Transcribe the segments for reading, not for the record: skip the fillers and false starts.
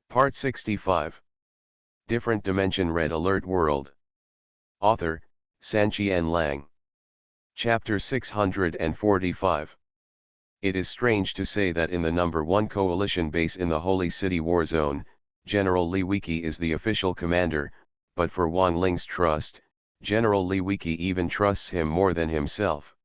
Part 65. Different Dimension Red Alert World. Author, Sanqian Lang. Chapter 645. It is strange to say that in the number 1 coalition base in the Holy City War Zone, General Li Wiki is the official commander, but for Wang Ling's trust, General Li Wiki even trusts him more than himself.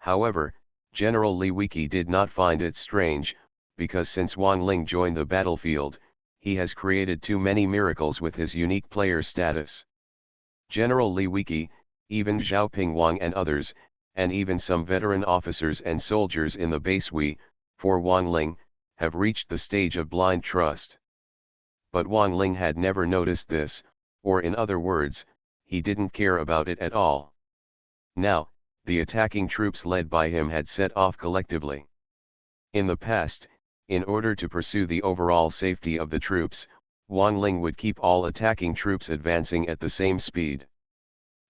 However, General Li Wiki did not find it strange, because since Wang Ling joined the battlefield, he has created too many miracles with his unique player status. General Li Wiki, even Xiaoping Wang and others, and even some veteran officers and soldiers in the base for Wang Ling, have reached the stage of blind trust. But Wang Ling had never noticed this, or in other words, he didn't care about it at all. Now, the attacking troops led by him had set off collectively. In the past, in order to pursue the overall safety of the troops, Wang Ling would keep all attacking troops advancing at the same speed.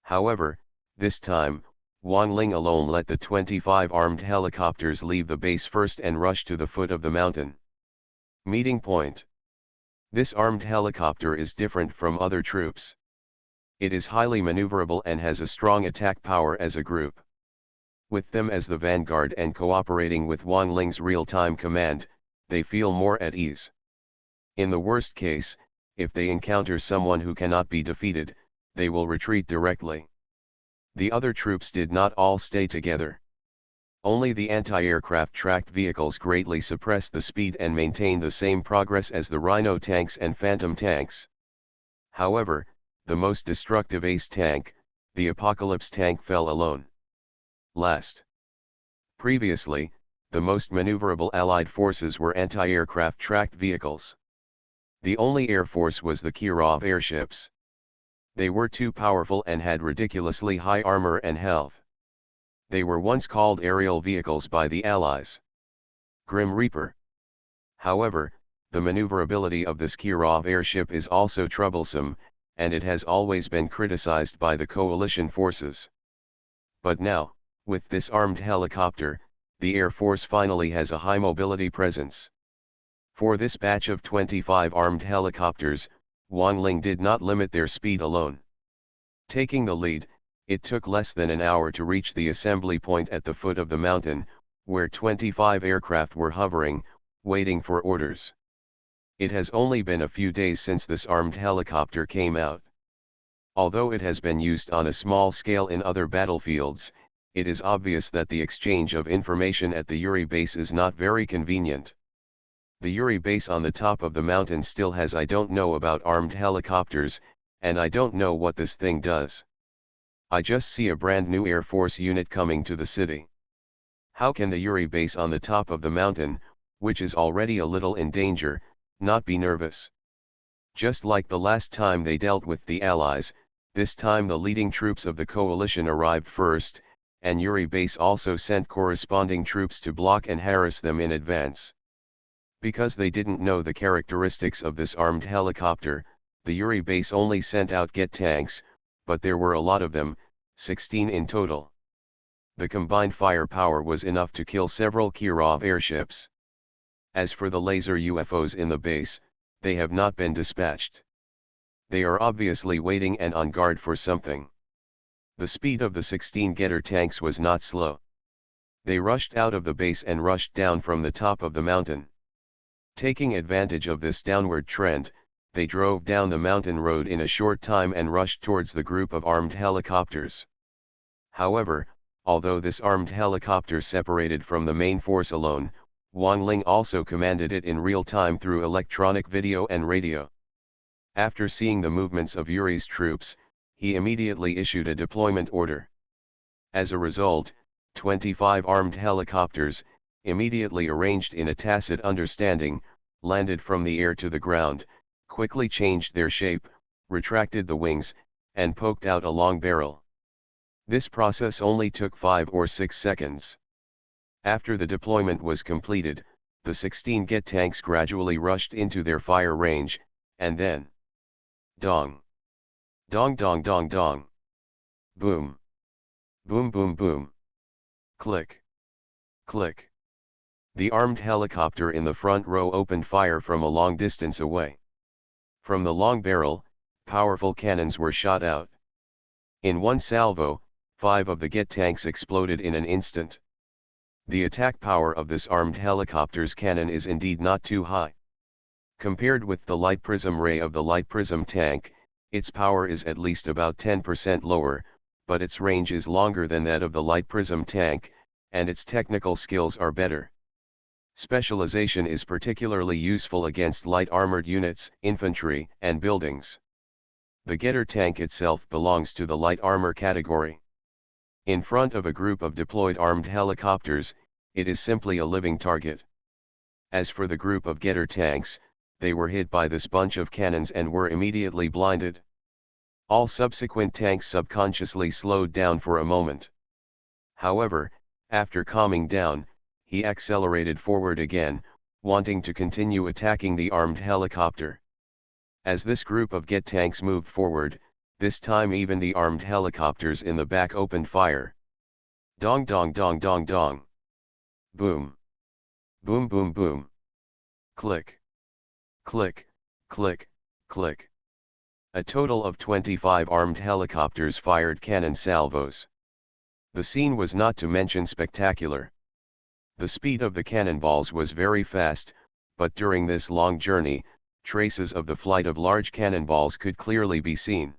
However, this time, Wang Ling alone let the 25 armed helicopters leave the base first and rush to the foot of the mountain. Meeting point. This armed helicopter is different from other troops. It is highly maneuverable and has a strong attack power as a group. With them as the vanguard and cooperating with Wang Ling's real-time command, they feel more at ease. In the worst case, if they encounter someone who cannot be defeated, they will retreat directly. The other troops did not all stay together. Only the anti-aircraft tracked vehicles greatly suppressed the speed and maintained the same progress as the Rhino tanks and Phantom tanks. However, the most destructive ace tank, the Apocalypse tank, fell alone. Last. Previously, the most maneuverable Allied forces were anti-aircraft tracked vehicles. The only air force was the Kirov airships. They were too powerful and had ridiculously high armor and health. They were once called aerial vehicles by the Allies. Grim Reaper. However, the maneuverability of this Kirov airship is also troublesome, and it has always been criticized by the coalition forces. But now, with this armed helicopter, the Air Force finally has a high mobility presence. For this batch of 25 armed helicopters, Wang Ling did not limit their speed alone. Taking the lead, it took less than an hour to reach the assembly point at the foot of the mountain, where 25 aircraft were hovering, waiting for orders. It has only been a few days since this armed helicopter came out. Although it has been used on a small scale in other battlefields, it is obvious that the exchange of information at the Yuri base is not very convenient. The Yuri base on the top of the mountain still has "I don't know about armed helicopters, and I don't know what this thing does. I just see a brand new Air Force unit coming to the city. How can the Yuri base on the top of the mountain, which is already a little in danger, not be nervous?" Just like the last time they dealt with the Allies, this time the leading troops of the coalition arrived first, and Yuri base also sent corresponding troops to block and harass them in advance. Because they didn't know the characteristics of this armed helicopter, the Yuri base only sent out jet tanks, but there were a lot of them, 16 in total. The combined firepower was enough to kill several Kirov airships. As for the laser UFOs in the base, they have not been dispatched. They are obviously waiting and on guard for something. The speed of the 16 Getter tanks was not slow. They rushed out of the base and rushed down from the top of the mountain. Taking advantage of this downward trend, they drove down the mountain road in a short time and rushed towards the group of armed helicopters. However, although this armed helicopter separated from the main force alone, Wang Ling also commanded it in real time through electronic video and radio. After seeing the movements of Yuri's troops, he immediately issued a deployment order. As a result, 25 armed helicopters, immediately arranged in a tacit understanding, landed from the air to the ground, quickly changed their shape, retracted the wings, and poked out a long barrel. This process only took 5 or 6 seconds. After the deployment was completed, the 16 jet tanks gradually rushed into their fire range, and then dong! Dong dong dong dong! Boom! Boom boom boom! Click! Click! The armed helicopter in the front row opened fire from a long distance away. From the long barrel, powerful cannons were shot out. In one salvo, 5 of the jet tanks exploded in an instant. The attack power of this armed helicopter's cannon is indeed not too high. Compared with the light prism ray of the light prism tank, its power is at least about 10% lower, but its range is longer than that of the light prism tank, and its technical skills are better. Specialization is particularly useful against light armored units, infantry, and buildings. The Getter tank itself belongs to the light armor category. In front of a group of deployed armed helicopters, it is simply a living target. As for the group of Getter tanks, they were hit by this bunch of cannons and were immediately blinded. All subsequent tanks subconsciously slowed down for a moment. However, after calming down, he accelerated forward again, wanting to continue attacking the armed helicopter. As this group of jet tanks moved forward, this time even the armed helicopters in the back opened fire. Dong dong dong dong dong. Boom. Boom boom boom. Click. Click, click, click. A total of 25 armed helicopters fired cannon salvos. The scene was not to mention spectacular. The speed of the cannonballs was very fast, but during this long journey, traces of the flight of large cannonballs could clearly be seen.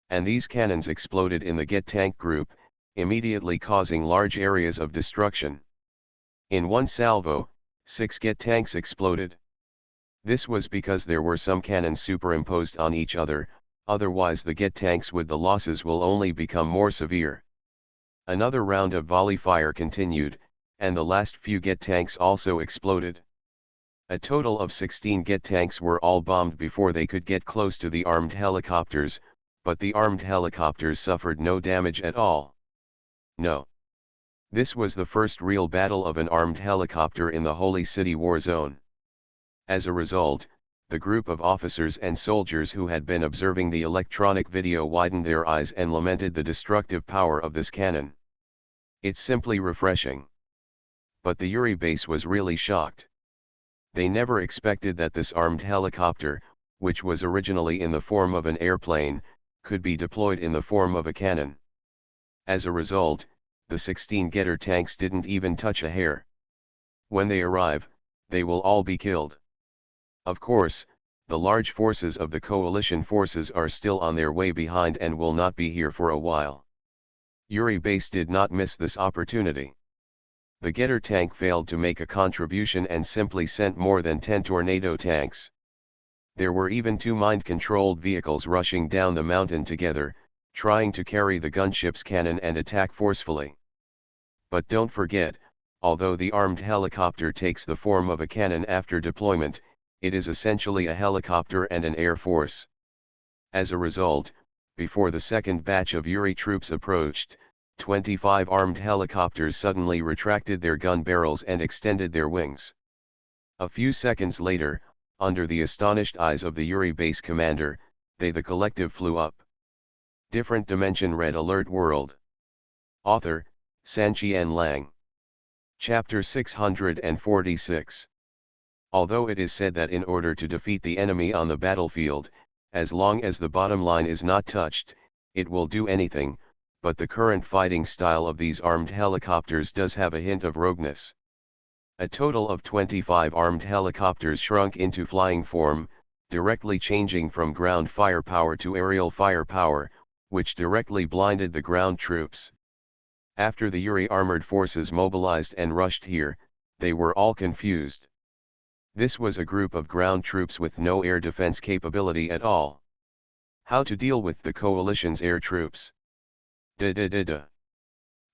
And these cannons exploded in the jet tank group, immediately causing large areas of destruction. In one salvo, 6 jet tanks exploded. This was because there were some cannons superimposed on each other, otherwise the jet tanks with the losses will only become more severe. Another round of volley fire continued, and the last few jet tanks also exploded. A total of 16 jet tanks were all bombed before they could get close to the armed helicopters, but the armed helicopters suffered no damage at all. No. This was the first real battle of an armed helicopter in the Holy City war zone. As a result, the group of officers and soldiers who had been observing the electronic video widened their eyes and lamented the destructive power of this cannon. It's simply refreshing. But the Yuri base was really shocked. They never expected that this armed helicopter, which was originally in the form of an airplane, could be deployed in the form of a cannon. As a result, the 16 Getter tanks didn't even touch a hair. When they arrive, they will all be killed. Of course, the large forces of the coalition forces are still on their way behind and will not be here for a while. Yuri base did not miss this opportunity. The Getter tank failed to make a contribution and simply sent more than 10 tornado tanks. There were even 2 mind-controlled vehicles rushing down the mountain together, trying to carry the gunship's cannon and attack forcefully. But don't forget, although the armed helicopter takes the form of a cannon after deployment, it is essentially a helicopter and an air force. As a result, before the second batch of Yuri troops approached, 25 armed helicopters suddenly retracted their gun barrels and extended their wings. A few seconds later, under the astonished eyes of the Yuri base commander, the collective flew up. Different Dimension Red Alert World. Author, Sanqian Lang. Chapter 646. Although it is said that in order to defeat the enemy on the battlefield, as long as the bottom line is not touched, it will do anything, but the current fighting style of these armed helicopters does have a hint of rogueness. A total of 25 armed helicopters shrunk into flying form, directly changing from ground firepower to aerial firepower, which directly blinded the ground troops. After the Yuri armored forces mobilized and rushed here, they were all confused. This was a group of ground troops with no air defense capability at all. How to deal with the coalition's air troops? Da-da-da-da.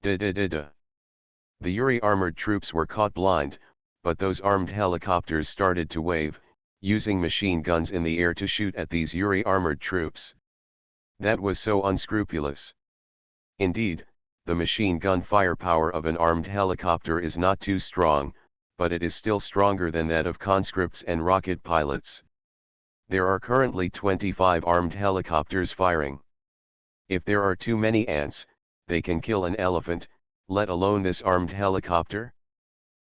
Da-da-da-da. The Yuri armored troops were caught blind, but those armed helicopters started to wave, using machine guns in the air to shoot at these Yuri armored troops. That was so unscrupulous. Indeed, the machine gun firepower of an armed helicopter is not too strong, but it is still stronger than that of conscripts and rocket pilots. There are currently 25 armed helicopters firing. If there are too many ants, they can kill an elephant, let alone this armed helicopter.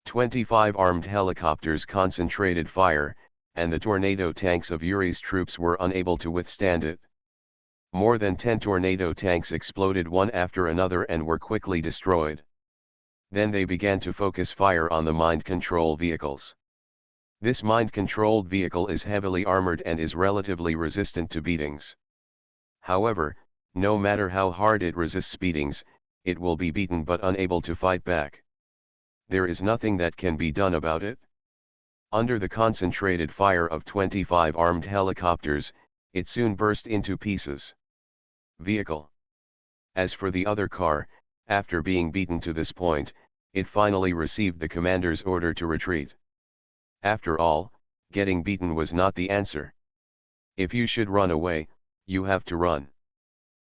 25 armed helicopters concentrated fire, and the tornado tanks of Yuri's troops were unable to withstand it. More than 10 tornado tanks exploded one after another and were quickly destroyed. Then they began to focus fire on the mind control vehicles. This mind-controlled vehicle is heavily armored and is relatively resistant to beatings. However, no matter how hard it resists beatings, it will be beaten but unable to fight back. There is nothing that can be done about it. Under the concentrated fire of 25 armed helicopters, it soon burst into pieces. Vehicle. As for the other car, after being beaten to this point, it finally received the commander's order to retreat. After all, getting beaten was not the answer. If you should run away, you have to run.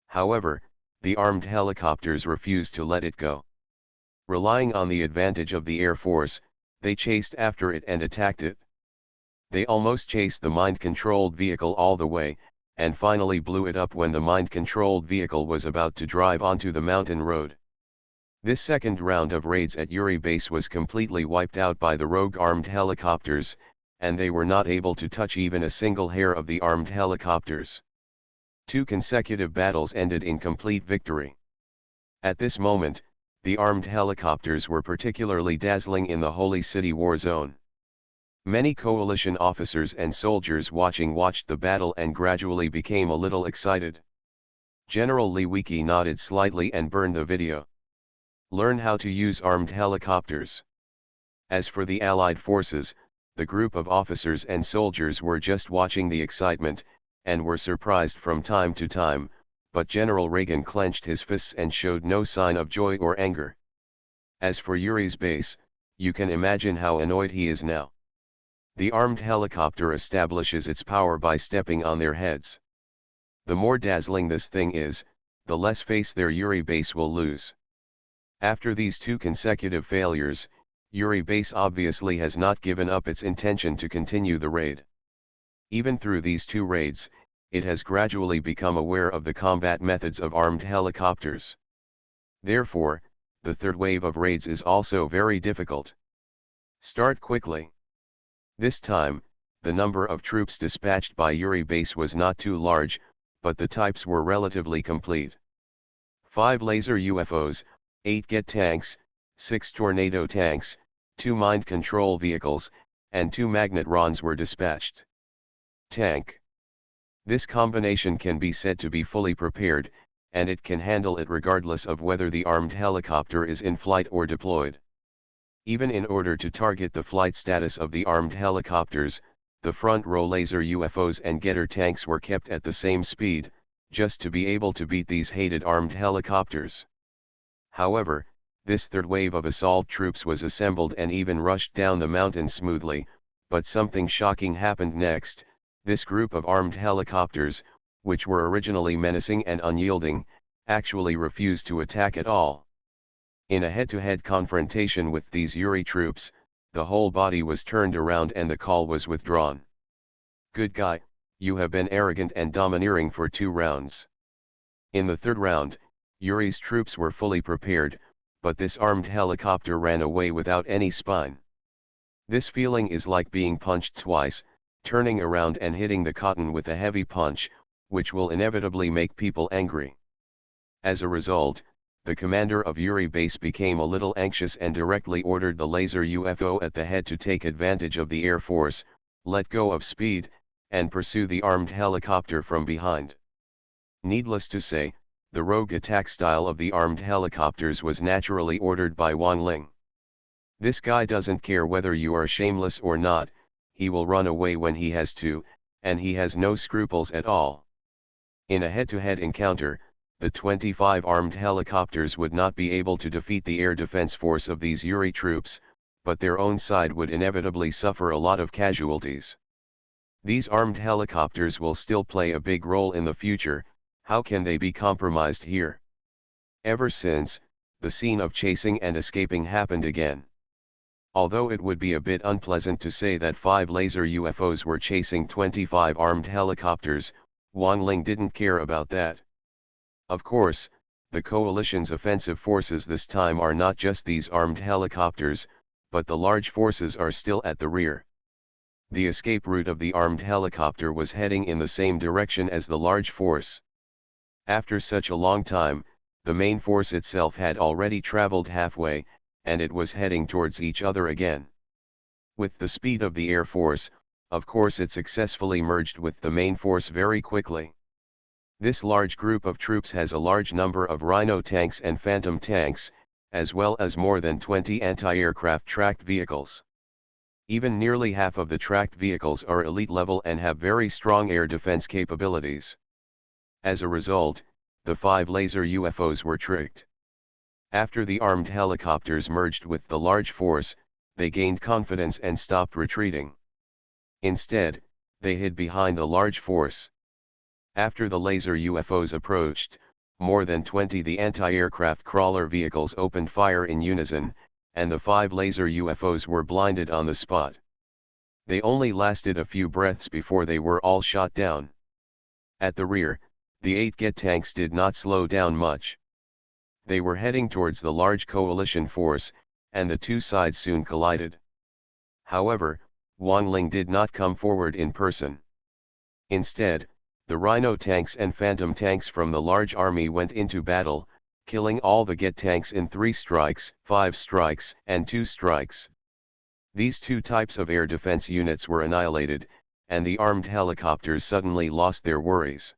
However, the armed helicopters refused to let it go. Relying on the advantage of the Air Force, they chased after it and attacked it. They almost chased the mind-controlled vehicle all the way, and finally blew it up when the mind-controlled vehicle was about to drive onto the mountain road. This second round of raids at Yuri base was completely wiped out by the rogue armed helicopters, and they were not able to touch even a single hair of the armed helicopters. 2 consecutive battles ended in complete victory. At this moment, the armed helicopters were particularly dazzling in the Holy City war zone. Many coalition officers and soldiers watched the battle and gradually became a little excited. General Lewicki nodded slightly and burned the video. Learn how to use armed helicopters. As for the Allied forces, the group of officers and soldiers were just watching the excitement, and were surprised from time to time, but General Reagan clenched his fists and showed no sign of joy or anger. As for Yuri's base, you can imagine how annoyed he is now. The armed helicopter establishes its power by stepping on their heads. The more dazzling this thing is, the less face their Yuri base will lose. After these 2 consecutive failures, Yuri base obviously has not given up its intention to continue the raid. Even through these 2 raids, it has gradually become aware of the combat methods of armed helicopters. Therefore, the third wave of raids is also very difficult. Start quickly. This time, the number of troops dispatched by Yuri base was not too large, but the types were relatively complete. 5 laser UFOs, 8 jet tanks, 6 tornado tanks, 2 mind control vehicles, and 2 magnetrons were dispatched. Tank. This combination can be said to be fully prepared, and it can handle it regardless of whether the armed helicopter is in flight or deployed. Even in order to target the flight status of the armed helicopters, the front row laser UFOs and getter tanks were kept at the same speed, just to be able to beat these hated armed helicopters. However, this third wave of assault troops was assembled and even rushed down the mountain smoothly, but something shocking happened next. This group of armed helicopters, which were originally menacing and unyielding, actually refused to attack at all. In a head-to-head confrontation with these Yuri troops, the whole body was turned around and the call was withdrawn. Good guy, you have been arrogant and domineering for 2 rounds. In the third round, Yuri's troops were fully prepared, but this armed helicopter ran away without any spine. This feeling is like being punched twice, turning around and hitting the cotton with a heavy punch, which will inevitably make people angry. As a result, the commander of Yuri base became a little anxious and directly ordered the laser UFO at the head to take advantage of the Air Force, let go of speed, and pursue the armed helicopter from behind. Needless to say, the rogue attack style of the armed helicopters was naturally ordered by Wang Ling. This guy doesn't care whether you are shameless or not, he will run away when he has to, and he has no scruples at all. In a head-to-head encounter, the 25 armed helicopters would not be able to defeat the air defense force of these Yuri troops, but their own side would inevitably suffer a lot of casualties. These armed helicopters will still play a big role in the future. How can they be compromised here? Ever since, the scene of chasing and escaping happened again. Although it would be a bit unpleasant to say that 5 laser UFOs were chasing 25 armed helicopters, Wang Ling didn't care about that. Of course, the coalition's offensive forces this time are not just these armed helicopters, but the large forces are still at the rear. The escape route of the armed helicopter was heading in the same direction as the large force. After such a long time, the main force itself had already traveled halfway, and it was heading towards each other again. With the speed of the Air Force, of course it successfully merged with the main force very quickly. This large group of troops has a large number of Rhino tanks and Phantom tanks, as well as more than 20 anti-aircraft tracked vehicles. Even nearly half of the tracked vehicles are elite level and have very strong air defense capabilities. As a result, the 5 laser UFOs were tricked. After the armed helicopters merged with the large force, they gained confidence and stopped retreating. Instead, they hid behind the large force. After the laser UFOs approached, more than 20 the anti-aircraft crawler vehicles opened fire in unison, and the 5 laser UFOs were blinded on the spot. They only lasted a few breaths before they were all shot down. At the rear, the 8 jet tanks did not slow down much. They were heading towards the large coalition force, and the two sides soon collided. However, Wang Ling did not come forward in person. Instead, the Rhino tanks and Phantom tanks from the large army went into battle, killing all the jet tanks in 3 strikes, 5 strikes, and 2 strikes. These 2 types of air defense units were annihilated, and the armed helicopters suddenly lost their worries.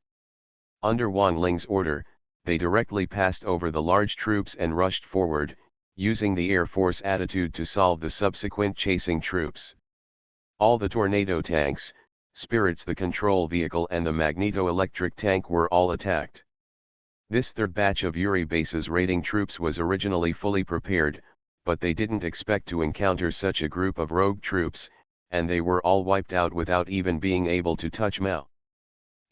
Under Wang Ling's order, they directly passed over the large troops and rushed forward, using the Air Force attitude to solve the subsequent chasing troops. All the Tornado tanks, Spirits the control vehicle and the magneto-electric tank were all attacked. This third batch of Yuri base's raiding troops was originally fully prepared, but they didn't expect to encounter such a group of rogue troops, and they were all wiped out without even being able to touch Mao.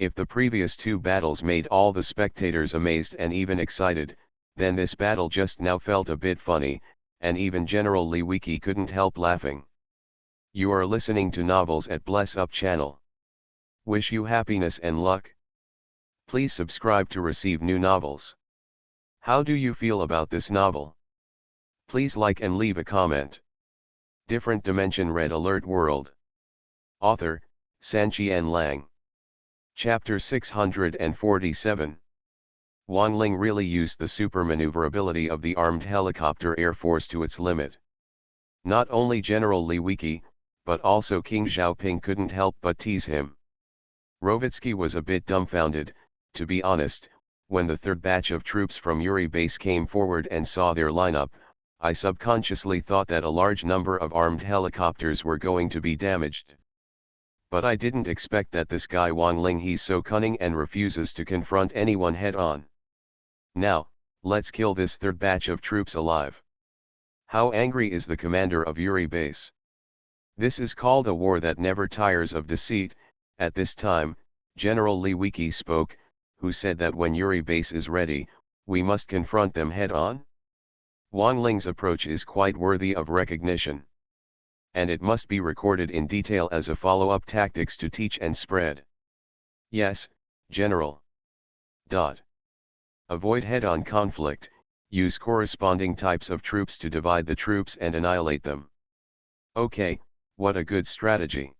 If the previous 2 battles made all the spectators amazed and even excited, then this battle just now felt a bit funny, and even General Li Wiki couldn't help laughing. You are listening to Novels at Bless Up channel. Wish you happiness and luck. Please subscribe to receive new novels. How do you feel about this novel? Please like and leave a comment. Different Dimension Red Alert World. Author, Sanqian Lang. Chapter 647. Wang Ling really used the super maneuverability of the armed helicopter air force to its limit. Not only General Li Wiki, but also King Xiaoping couldn't help but tease him. Rovitsky was a bit dumbfounded, to be honest. When the third batch of troops from Yuri base came forward and saw their lineup, I subconsciously thought that a large number of armed helicopters were going to be damaged. But I didn't expect that this guy Wang Ling, he's so cunning and refuses to confront anyone head on. Now, let's kill this third batch of troops alive. How angry is the commander of Yuri base? This is called a war that never tires of deceit. At this time, General Li Wiki spoke, who said that when Yuri base is ready, we must confront them head on. Wang Ling's approach is quite worthy of recognition. And it must be recorded in detail as a follow-up tactics to teach and spread. Yes, General. Avoid head-on conflict, use corresponding types of troops to divide the troops and annihilate them. Okay, what a good strategy.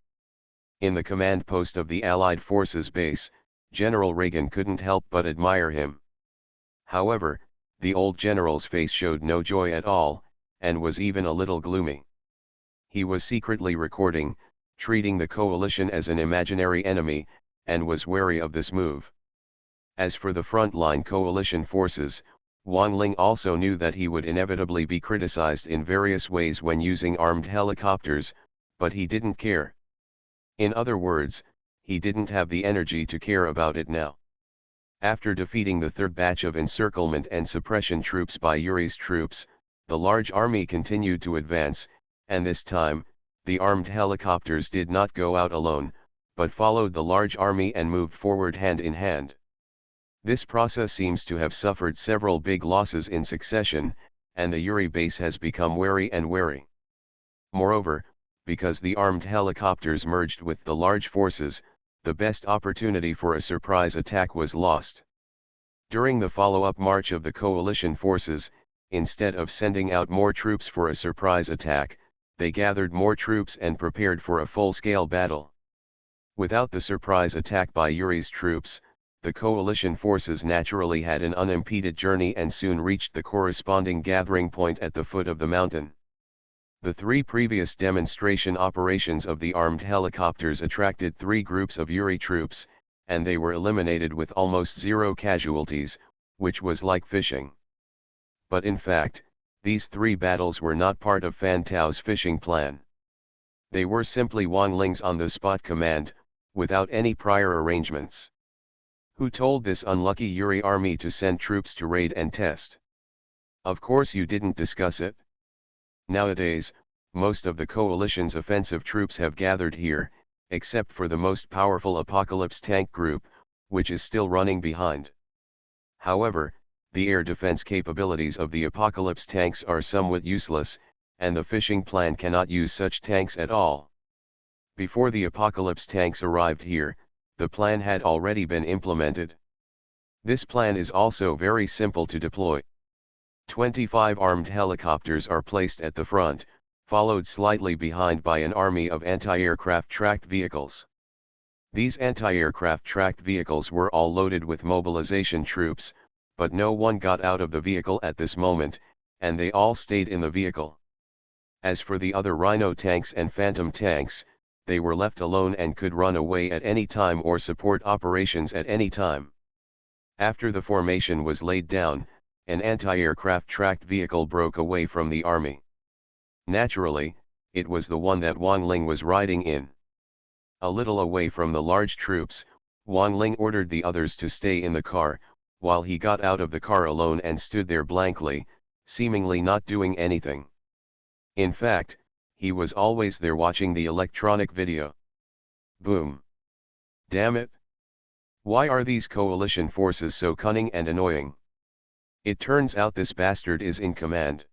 In the command post of the Allied Forces base, General Reagan couldn't help but admire him. However, the old general's face showed no joy at all, and was even a little gloomy. He was secretly recording, treating the coalition as an imaginary enemy, and was wary of this move. As for the frontline coalition forces, Wang Ling also knew that he would inevitably be criticized in various ways when using armed helicopters, but he didn't care. In other words, he didn't have the energy to care about it now. After defeating the third batch of encirclement and suppression troops by Yuri's troops, the large army continued to advance, and this time, the armed helicopters did not go out alone, but followed the large army and moved forward hand in hand. This process seems to have suffered several big losses in succession, and the Yuri base has become wary and wary. Moreover, because the armed helicopters merged with the large forces, the best opportunity for a surprise attack was lost. During the follow-up march of the coalition forces, instead of sending out more troops for a surprise attack, they gathered more troops and prepared for a full-scale battle. Without the surprise attack by Yuri's troops, the coalition forces naturally had an unimpeded journey and soon reached the corresponding gathering point at the foot of the mountain. The 3 previous demonstration operations of the armed helicopters attracted 3 groups of Yuri troops, and they were eliminated with almost 0 casualties, which was like fishing. But in fact, these 3 battles were not part of Fan Tao's fishing plan. They were simply Wang Ling's on-the-spot command, without any prior arrangements. Who told this unlucky Yuri army to send troops to raid and test? Of course you didn't discuss it. Nowadays, most of the coalition's offensive troops have gathered here, except for the most powerful Apocalypse tank group, which is still running behind. However, the air defense capabilities of the Apocalypse tanks are somewhat useless, and the fishing plan cannot use such tanks at all. Before the Apocalypse tanks arrived here, the plan had already been implemented. This plan is also very simple to deploy. 25 armed helicopters are placed at the front, followed slightly behind by an army of anti-aircraft tracked vehicles. These anti-aircraft tracked vehicles were all loaded with mobilization troops, but no one got out of the vehicle at this moment, and they all stayed in the vehicle. As for the other Rhino tanks and Phantom tanks, they were left alone and could run away at any time or support operations at any time. After the formation was laid down, an anti-aircraft tracked vehicle broke away from the army. Naturally, it was the one that Wang Ling was riding in. A little away from the large troops, Wang Ling ordered the others to stay in the car, while he got out of the car alone and stood there blankly, seemingly not doing anything. In fact, he was always there watching the electronic video. Boom. Damn it. Why are these coalition forces so cunning and annoying? It turns out this bastard is in command.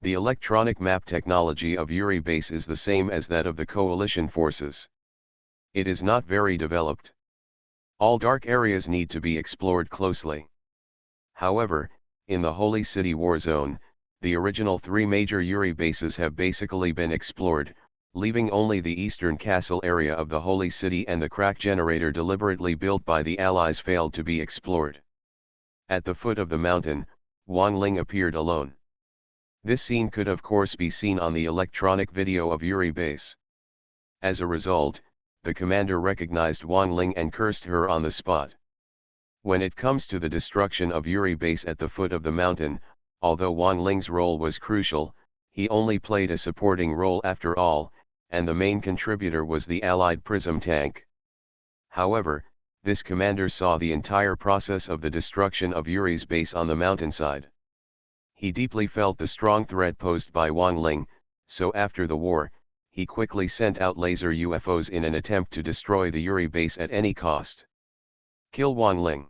The electronic map technology of Yuri base is the same as that of the coalition forces. It is not very developed. All dark areas need to be explored closely. However, in the Holy City War Zone, the original 3 major Yuri bases have basically been explored, leaving only the eastern castle area of the Holy City and the crack generator deliberately built by the Allies failed to be explored. At the foot of the mountain, Wang Ling appeared alone. This scene could of course be seen on the electronic video of Yuri base. As a result, the commander recognized Wang Ling and cursed her on the spot. When it comes to the destruction of Yuri base at the foot of the mountain, although Wang Ling's role was crucial, he only played a supporting role after all, and the main contributor was the Allied Prism tank. However, this commander saw the entire process of the destruction of Yuri's base on the mountainside. He deeply felt the strong threat posed by Wang Ling, so after the war, he quickly sent out laser UFOs in an attempt to destroy the Yuri base at any cost. Kill Wang Ling.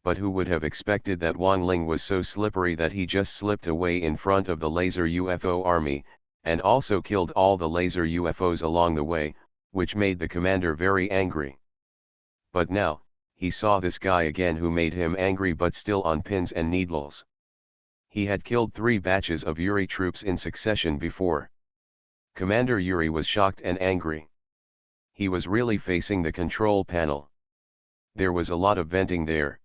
But who would have expected that Wang Ling was so slippery that he just slipped away in front of the laser UFO army, and also killed all the laser UFOs along the way, which made the commander very angry. But now, he saw this guy again who made him angry but still on pins and needles. He had killed 3 batches of Yuri troops in succession before. Commander Yuri was shocked and angry. He was really facing the control panel. There was a lot of venting there.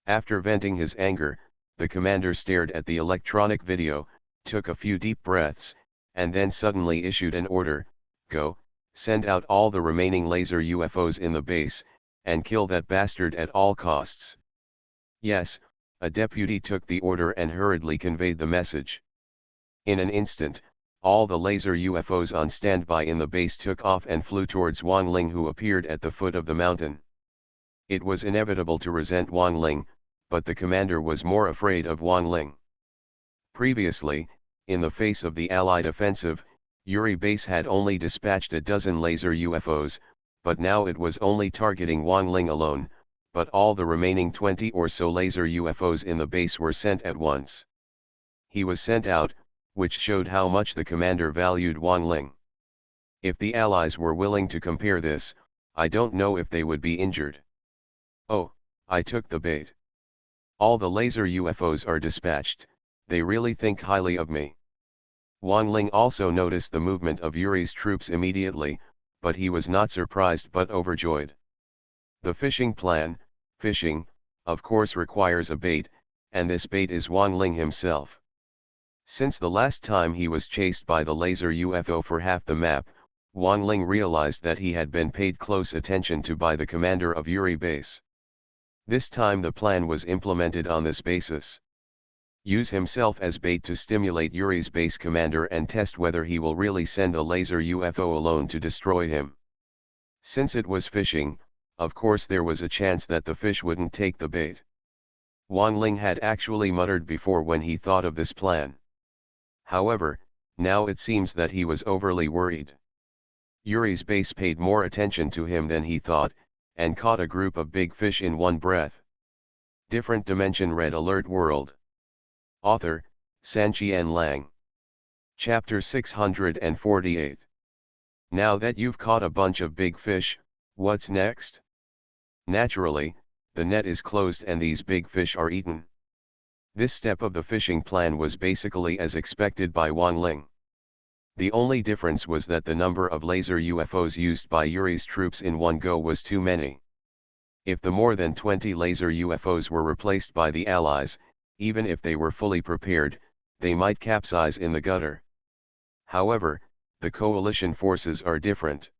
After venting his anger, the commander stared at the electronic video, took a few deep breaths, and then suddenly issued an order: go, send out all the remaining laser UFOs in the base, and kill that bastard at all costs. Yes, a deputy took the order and hurriedly conveyed the message. In an instant, all the laser UFOs on standby in the base took off and flew towards Wang Ling, who appeared at the foot of the mountain. It was inevitable to resent Wang Ling, but the commander was more afraid of Wang Ling. Previously, in the face of the Allied offensive, Yuri base had only dispatched a dozen laser UFOs, but now it was only targeting Wang Ling alone, but all the remaining 20 or so laser UFOs in the base were sent at once. He was sent out, which showed how much the commander valued Wang Ling. If the Allies were willing to compare this, I don't know if they would be injured. Oh, I took the bait. All the laser UFOs are dispatched, they really think highly of me. Wang Ling also noticed the movement of Yuri's troops immediately, but he was not surprised but overjoyed. The fishing plan, fishing, of course requires a bait, and this bait is Wang Ling himself. Since the last time he was chased by the laser UFO for half the map, Wang Ling realized that he had been paid close attention to by the commander of Yuri base. This time the plan was implemented on this basis. Use himself as bait to stimulate Yuri's base commander and test whether he will really send the laser UFO alone to destroy him. Since it was fishing, of course there was a chance that the fish wouldn't take the bait. Wang Ling had actually muttered before when he thought of this plan. However, now it seems that he was overly worried. Yuri's base paid more attention to him than he thought, and caught a group of big fish in one breath. Different Dimension Red Alert World. Author, Sanqian Lang. Chapter 648. Now that you've caught a bunch of big fish, what's next? Naturally, the net is closed and these big fish are eaten. This step of the fishing plan was basically as expected by Wang Ling. The only difference was that the number of laser UFOs used by Yuri's troops in one go was too many. If the more than 20 laser UFOs were replaced by the Allies, even if they were fully prepared, they might capsize in the gutter. However, the coalition forces are different.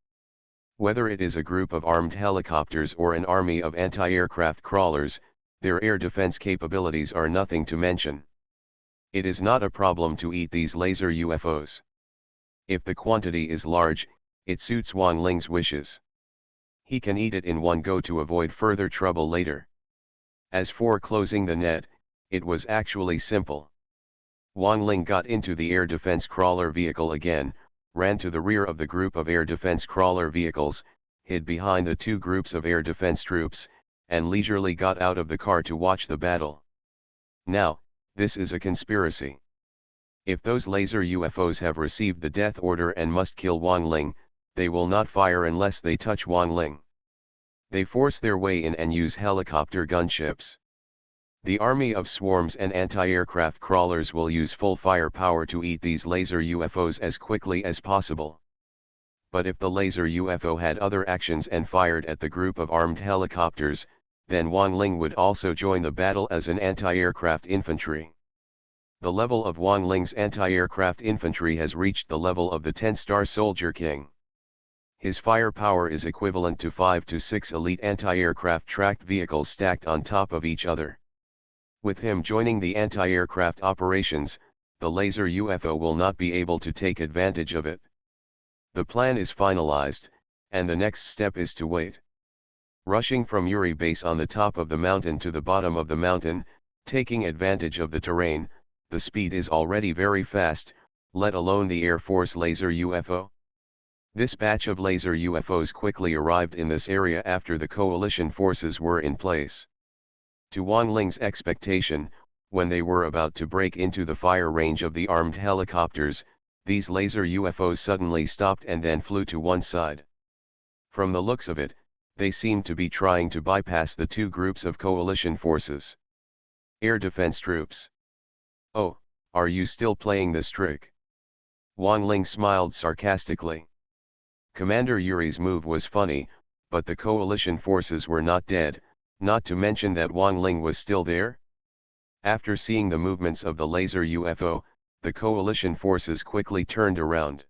Whether it is a group of armed helicopters or an army of anti-aircraft crawlers, their air defense capabilities are nothing to mention. It is not a problem to eat these laser UFOs. If the quantity is large, it suits Wang Ling's wishes. He can eat it in one go to avoid further trouble later. As for closing the net, it was actually simple. Wang Ling got into the air defense crawler vehicle again, ran to the rear of the group of air defense crawler vehicles, hid behind the two groups of air defense troops, and leisurely got out of the car to watch the battle. Now, this is a conspiracy. If those laser UFOs have received the death order and must kill Wang Ling, they will not fire unless they touch Wang Ling. They force their way in and use helicopter gunships. The army of swarms and anti-aircraft crawlers will use full firepower to eat these laser UFOs as quickly as possible. But if the laser UFO had other actions and fired at the group of armed helicopters, then Wang Ling would also join the battle as an anti-aircraft infantry. The level of Wang Ling's anti-aircraft infantry has reached the level of the 10-star Soldier King. His firepower is equivalent to 5 to 6 elite anti-aircraft tracked vehicles stacked on top of each other. With him joining the anti-aircraft operations, the laser UFO will not be able to take advantage of it. The plan is finalized, and the next step is to wait. Rushing from Yuri base on the top of the mountain to the bottom of the mountain, taking advantage of the terrain, the speed is already very fast, let alone the Air Force laser UFO. This batch of laser UFOs quickly arrived in this area after the coalition forces were in place. To Wang Ling's expectation, when they were about to break into the fire range of the armed helicopters, these laser UFOs suddenly stopped and then flew to one side. From the looks of it, they seemed to be trying to bypass the two groups of coalition forces. Air defense troops. Oh, are you still playing this trick? Wang Ling smiled sarcastically. Commander Yuri's move was funny, but the coalition forces were not dead, not to mention that Wang Ling was still there. After seeing the movements of the laser UFO, the coalition forces quickly turned around.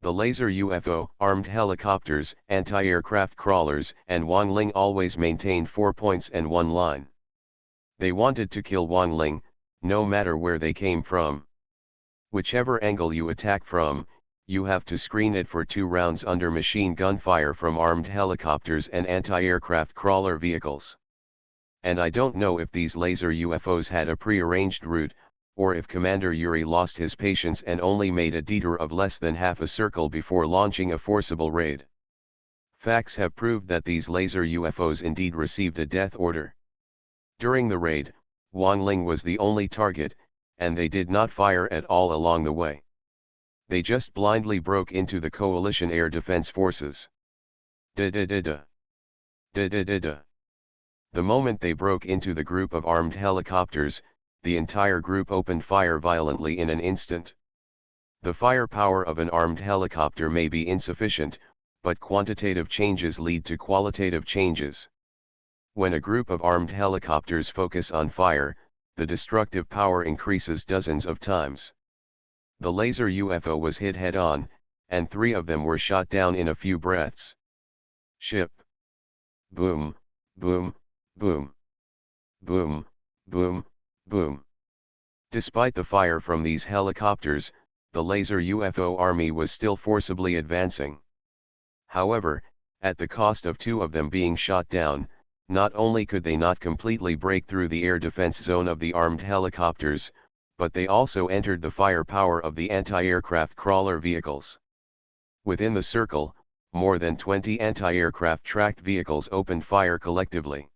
The laser UFO, armed helicopters, anti-aircraft crawlers, and Wang Ling always maintained 4 points and one line. They wanted to kill Wang Ling, no matter where they came from. Whichever angle you attack from, you have to screen it for 2 rounds under machine gun fire from armed helicopters and anti-aircraft crawler vehicles. And I don't know if these laser UFOs had a pre-arranged route, or if Commander Yuri lost his patience and only made a detour of less than half a circle before launching a forcible raid. Facts have proved that these laser UFOs indeed received a death order. During the raid, Wang Ling was the only target, and they did not fire at all along the way. They just blindly broke into the coalition air defense forces. Da-da-da-da. Da-da-da-da. The moment they broke into the group of armed helicopters, the entire group opened fire violently in an instant. The firepower of an armed helicopter may be insufficient, but quantitative changes lead to qualitative changes. When a group of armed helicopters focus on fire, the destructive power increases dozens of times. The laser UFO was hit head-on, and 3 of them were shot down in a few breaths. Ship. Boom, boom, boom. Boom, boom, boom. Despite the fire from these helicopters, the laser UFO army was still forcibly advancing. However, at the cost of 2 of them being shot down, not only could they not completely break through the air defense zone of the armed helicopters, but they also entered the firepower of the anti-aircraft crawler vehicles. Within the circle, more than 20 anti-aircraft tracked vehicles opened fire collectively.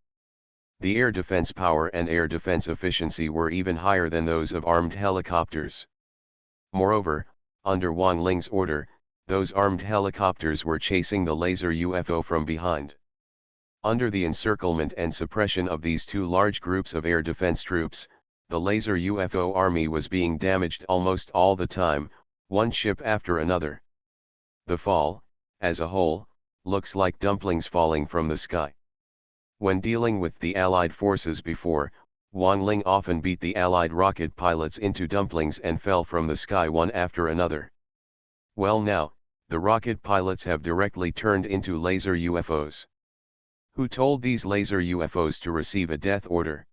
The air defense power and air defense efficiency were even higher than those of armed helicopters. Moreover, under Wang Ling's order, those armed helicopters were chasing the laser UFO from behind. Under the encirclement and suppression of these 2 large groups of air defense troops, the laser UFO army was being damaged almost all the time, one ship after another. The fall, as a whole, looks like dumplings falling from the sky. When dealing with the Allied forces before, Wang Ling often beat the Allied rocket pilots into dumplings and fell from the sky one after another. Well now, the rocket pilots have directly turned into laser UFOs. Who told these laser UFOs to receive a death order?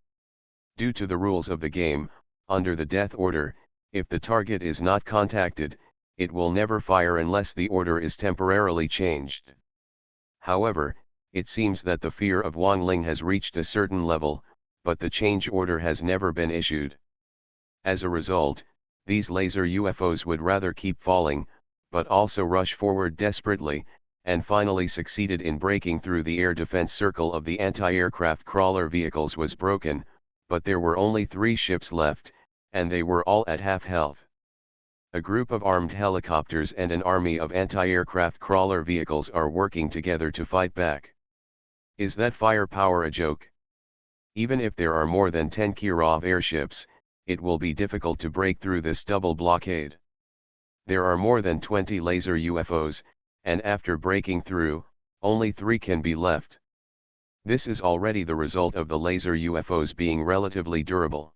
Due to the rules of the game, under the death order, if the target is not contacted, it will never fire unless the order is temporarily changed. However, it seems that the fear of Wang Ling has reached a certain level, but the change order has never been issued. As a result, these laser UFOs would rather keep falling, but also rush forward desperately, and finally succeeded in breaking through the air defense circle of the anti-aircraft crawler vehicles was broken, but there were only 3 ships left, and they were all at half health. A group of armed helicopters and an army of anti-aircraft crawler vehicles are working together to fight back. Is that firepower a joke? Even if there are more than 10 Kirov airships, it will be difficult to break through this double blockade. There are more than 20 laser UFOs, and after breaking through, only 3 can be left. This is already the result of the laser UFOs being relatively durable.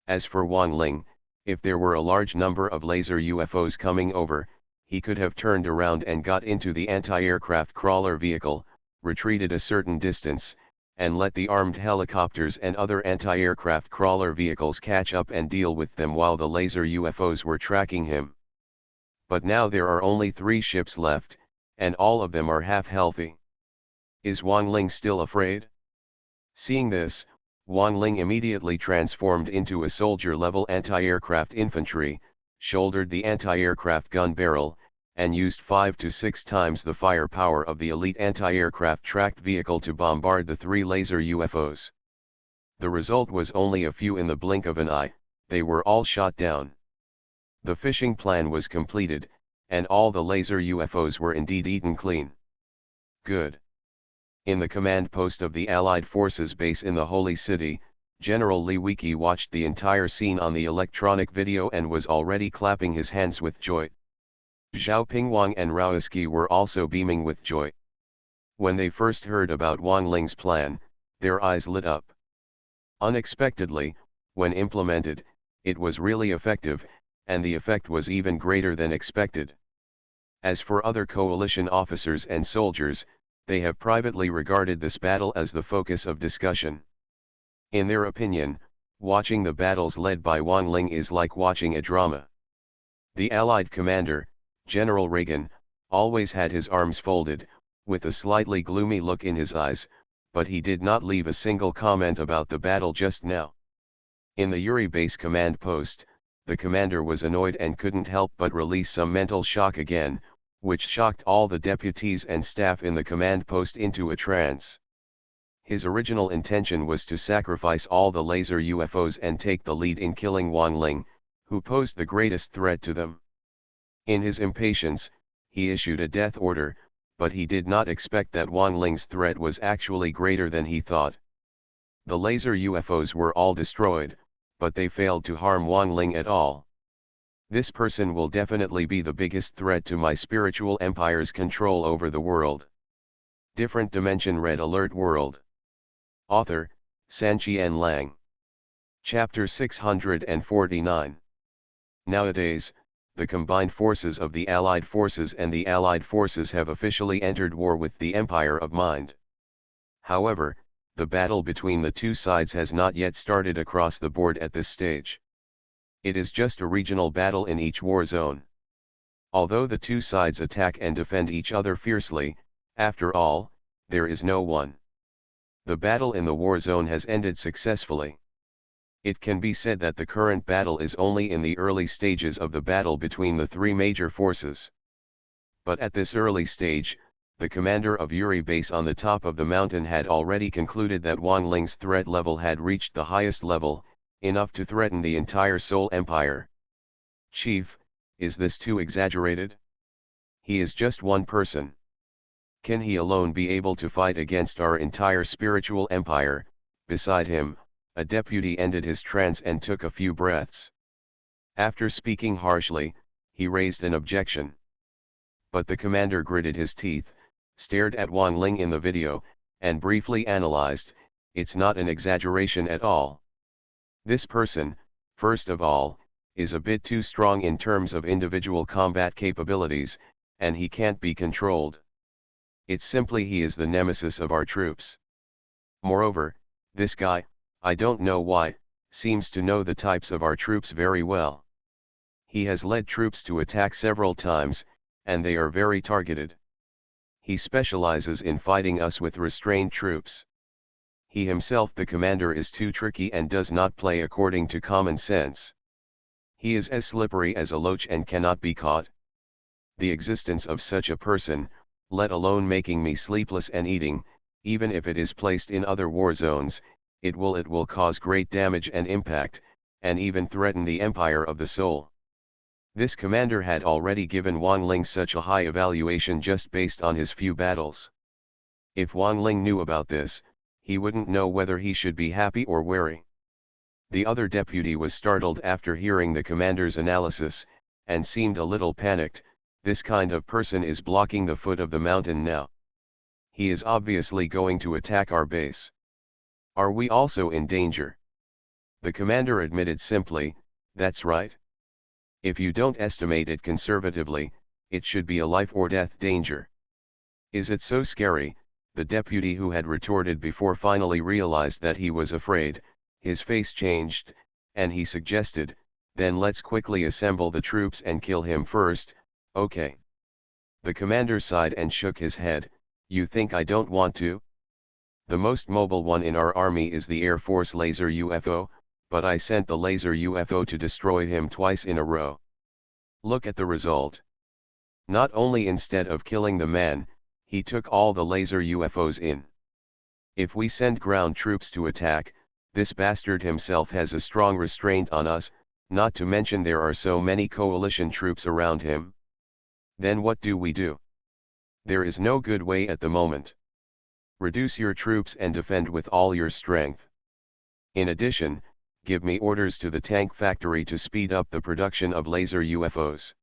As for Wang Ling, if there were a large number of laser UFOs coming over, he could have turned around and got into the anti-aircraft crawler vehicle, retreated a certain distance, and let the armed helicopters and other anti-aircraft crawler vehicles catch up and deal with them while the laser UFOs were tracking him. But now there are only 3 ships left, and all of them are half healthy. Is Wang Ling still afraid? Seeing this, Wang Ling immediately transformed into a soldier-level anti-aircraft infantry, shouldered the anti-aircraft gun barrel, and used 5 to 6 times the firepower of the elite anti-aircraft tracked vehicle to bombard the 3 laser UFOs. The result was only a few in the blink of an eye, they were all shot down. The fishing plan was completed, and all the laser UFOs were indeed eaten clean. Good. In the command post of the Allied Forces base in the Holy City, General Li Wiki watched the entire scene on the electronic video and was already clapping his hands with joy. Zhao Pingwang and Raoski were also beaming with joy. When they first heard about Wang Ling's plan, their eyes lit up. Unexpectedly, when implemented, it was really effective, and the effect was even greater than expected. As for other coalition officers and soldiers, they have privately regarded this battle as the focus of discussion. In their opinion, watching the battles led by Wang Ling is like watching a drama. The Allied commander, General Reagan, always had his arms folded, with a slightly gloomy look in his eyes, but he did not leave a single comment about the battle just now. In the Yuri base command post, the commander was annoyed and couldn't help but release some mental shock again, which shocked all the deputies and staff in the command post into a trance. His original intention was to sacrifice all the laser UFOs and take the lead in killing Wang Ling, who posed the greatest threat to them. In his impatience, he issued a death order, but he did not expect that Wang Ling's threat was actually greater than he thought. The laser UFOs were all destroyed, but they failed to harm Wang Ling at all. This person will definitely be the biggest threat to my spiritual empire's control over the world. Different Dimension Red Alert World. Author, Sanqian Lang. Chapter 649. Nowadays, the combined forces of the Allied forces and the Allied forces have officially entered war with the Empire of Mind. However, the battle between the two sides has not yet started across the board at this stage. It is just a regional battle in each war zone. Although the two sides attack and defend each other fiercely, after all, there is no one. The battle in the war zone has ended successfully. It can be said that the current battle is only in the early stages of the battle between the three major forces. But at this early stage, the commander of Yuri base on the top of the mountain had already concluded that Wang Ling's threat level had reached the highest level, enough to threaten the entire Soul Empire. Chief, is this too exaggerated? He is just one person. Can he alone be able to fight against our entire spiritual empire? Beside him, a deputy ended his trance and took a few breaths. After speaking harshly, he raised an objection. But the commander gritted his teeth, stared at Wang Ling in the video, and briefly analyzed, it's not an exaggeration at all. This person, first of all, is a bit too strong in terms of individual combat capabilities, and he can't be controlled. It's simply he is the nemesis of our troops. Moreover, this guy, I don't know why, seems to know the types of our troops very well. He has led troops to attack several times, and they are very targeted. He specializes in fighting us with restrained troops. He himself, the commander, is too tricky and does not play according to common sense. He is as slippery as a loach and cannot be caught. The existence of such a person, let alone making me sleepless and eating, even if it is placed in other war zones, it will cause great damage and impact, and even threaten the empire of the soul. This commander had already given Wang Ling such a high evaluation just based on his few battles. If Wang Ling knew about this, he wouldn't know whether he should be happy or wary. The other deputy was startled after hearing the commander's analysis, and seemed a little panicked. This kind of person is blocking the foot of the mountain now. He is obviously going to attack our base. Are we also in danger? The commander admitted simply, that's right. If you don't estimate it conservatively, it should be a life or death danger. Is it so scary? The deputy who had retorted before finally realized that he was afraid. His face changed, and he suggested, then let's quickly assemble the troops and kill him first. Okay. The commander sighed and shook his head. You think I don't want to? The most mobile one in our army is the Air Force laser UFO, but I sent the laser UFO to destroy him twice in a row. Look at the result. Not only instead of killing the man, he took all the laser UFOs in. If we send ground troops to attack, this bastard himself has a strong restraint on us, not to mention there are so many coalition troops around him. Then what do we do? There is no good way at the moment. Reduce your troops and defend with all your strength. In addition, give me orders to the tank factory to speed up the production of laser UFOs.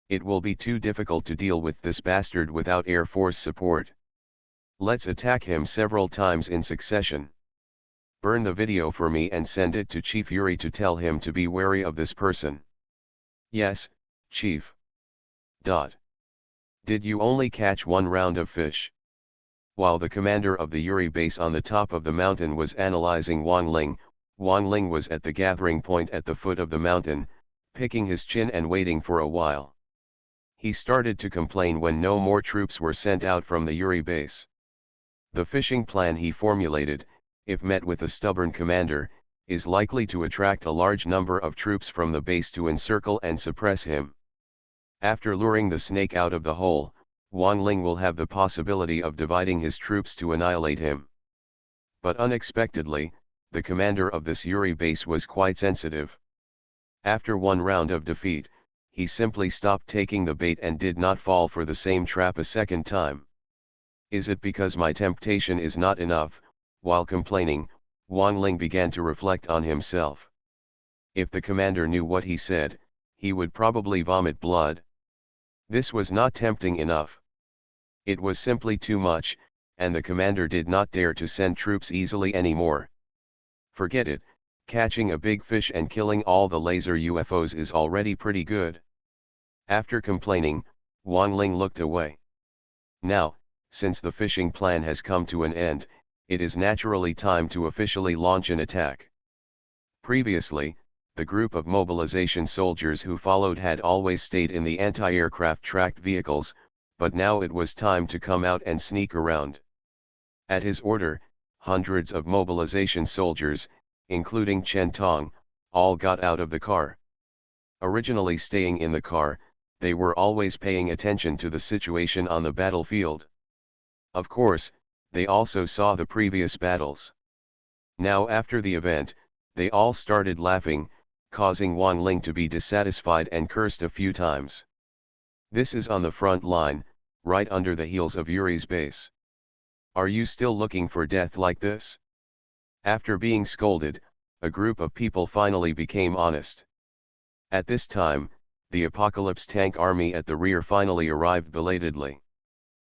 It will be too difficult to deal with this bastard without Air Force support. Let's attack him several times in succession. Burn the video for me and send it to Chief Yuri to tell him to be wary of this person. Yes, Chief. Did you only catch one round of fish? While the commander of the Yuri base on the top of the mountain was analyzing Wang Ling was at the gathering point at the foot of the mountain, picking his chin and waiting for a while. He started to complain when no more troops were sent out from the Yuri base. The fishing plan he formulated, if met with a stubborn commander, is likely to attract a large number of troops from the base to encircle and suppress him. After luring the snake out of the hole, Wang Ling will have the possibility of dividing his troops to annihilate him. But unexpectedly, the commander of this Yuri base was quite sensitive. After one round of defeat, he simply stopped taking the bait and did not fall for the same trap a second time. Is it because my temptation is not enough? While complaining, Wang Ling began to reflect on himself. If the commander knew what he said, he would probably vomit blood. This was not tempting enough. It was simply too much, and the commander did not dare to send troops easily anymore. Forget it, catching a big fish and killing all the laser UFOs is already pretty good. After complaining, Wang Ling looked away. Now, since the fishing plan has come to an end, it is naturally time to officially launch an attack. Previously, the group of mobilization soldiers who followed had always stayed in the anti-aircraft tracked vehicles, but now it was time to come out and sneak around. At his order, hundreds of mobilization soldiers, including Chen Tong, all got out of the car. Originally staying in the car, they were always paying attention to the situation on the battlefield. Of course, they also saw the previous battles. Now after the event, they all started laughing, causing Wang Ling to be dissatisfied and cursed a few times. This is on the front line, right under the heels of Yuri's base. Are you still looking for death like this? After being scolded, a group of people finally became honest. At this time, the Apocalypse tank army at the rear finally arrived belatedly.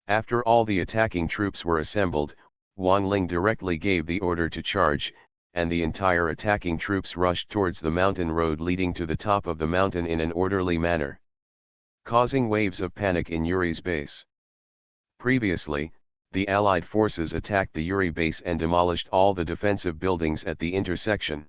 After all the attacking troops were assembled, Wang Ling directly gave the order to charge, and the entire attacking troops rushed towards the mountain road leading to the top of the mountain in an orderly manner, causing waves of panic in Yuri's base. Previously, the Allied forces attacked the Yuri base and demolished all the defensive buildings at the intersection.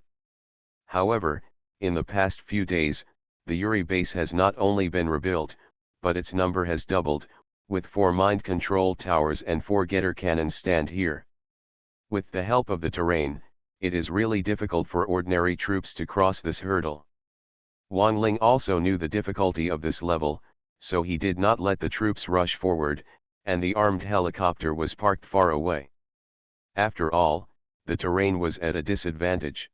However, in the past few days, the Yuri base has not only been rebuilt, but its number has doubled, with 4 mind control towers and 4 getter cannons stand here. With the help of the terrain, it is really difficult for ordinary troops to cross this hurdle. Wang Ling also knew the difficulty of this level, so he did not let the troops rush forward, and the armed helicopter was parked far away. After all, the terrain was at a disadvantage.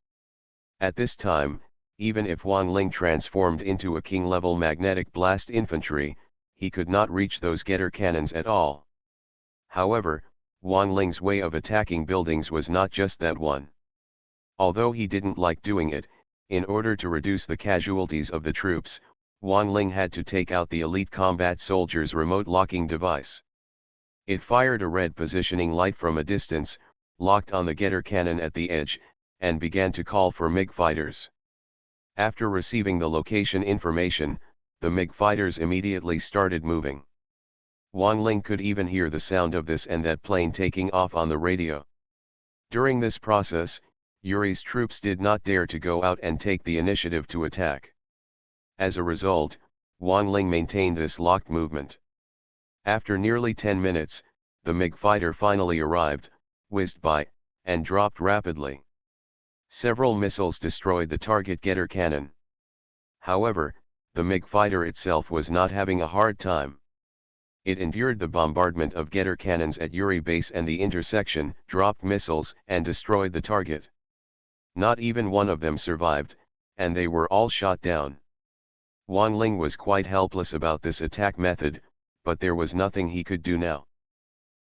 At this time, even if Wang Ling transformed into a king-level magnetic blast infantry, he could not reach those getter cannons at all. However, Wang Ling's way of attacking buildings was not just that one. Although he didn't like doing it, in order to reduce the casualties of the troops, Wang Ling had to take out the elite combat soldier's remote locking device. It fired a red positioning light from a distance, locked on the getter cannon at the edge, and began to call for MiG fighters. After receiving the location information, the MiG fighters immediately started moving. Wang Ling could even hear the sound of this and that plane taking off on the radio. During this process, Yuri's troops did not dare to go out and take the initiative to attack. As a result, Wang Ling maintained this locked movement. After nearly 10 minutes, the MiG fighter finally arrived, whizzed by, and dropped rapidly. Several missiles destroyed the target getter cannon. However, the MiG fighter itself was not having a hard time. It endured the bombardment of getter cannons at Yuri base and the intersection, dropped missiles and destroyed the target. Not even one of them survived, and they were all shot down. Wang Ling was quite helpless about this attack method, but there was nothing he could do now.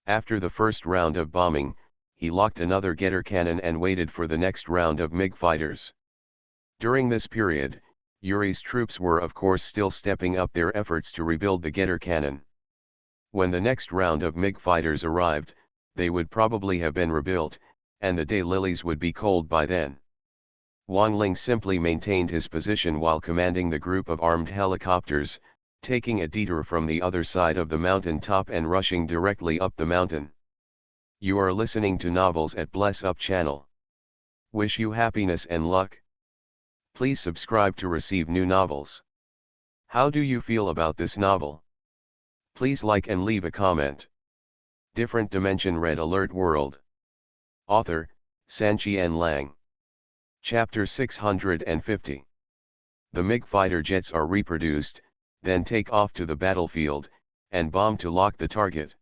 After the first round of bombing, he locked another getter cannon and waited for the next round of MiG fighters. During this period, Yuri's troops were of course still stepping up their efforts to rebuild the getter cannon. When the next round of MiG fighters arrived, they would probably have been rebuilt, and the daylilies would be cold by then. Wang Ling simply maintained his position while commanding the group of armed helicopters, taking a detour from the other side of the mountain top and rushing directly up the mountain. You are listening to Novels at Bless Up channel. Wish you happiness and luck. Please subscribe to receive new novels. How do you feel about this novel? Please like and leave a comment. Different Dimension Red Alert World. Author, Sanqian Lang. Chapter 650. The MiG fighter jets are reproduced, then take off to the battlefield, and bomb to lock the target.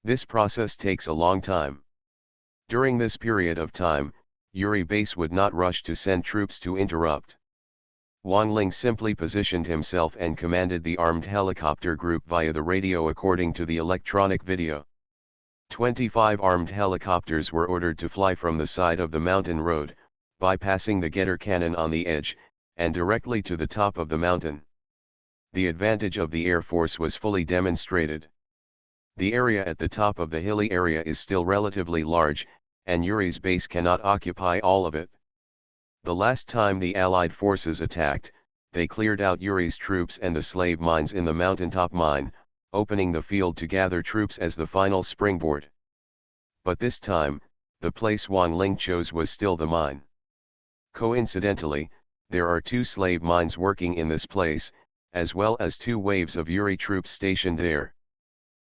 This process takes a long time. During this period of time, Yuri base would not rush to send troops to interrupt. Wang Ling simply positioned himself and commanded the armed helicopter group via the radio according to the electronic video. 25 armed helicopters were ordered to fly from the side of the mountain road, bypassing the getter cannon on the edge, and directly to the top of the mountain. The advantage of the Air Force was fully demonstrated. The area at the top of the hilly area is still relatively large, and Yuri's base cannot occupy all of it. The last time the Allied forces attacked, they cleared out Yuri's troops and the slave mines in the mountaintop mine, opening the field to gather troops as the final springboard. But this time, the place Wang Ling chose was still the mine. Coincidentally, there are 2 slave mines working in this place, as well as 2 waves of Yuri troops stationed there.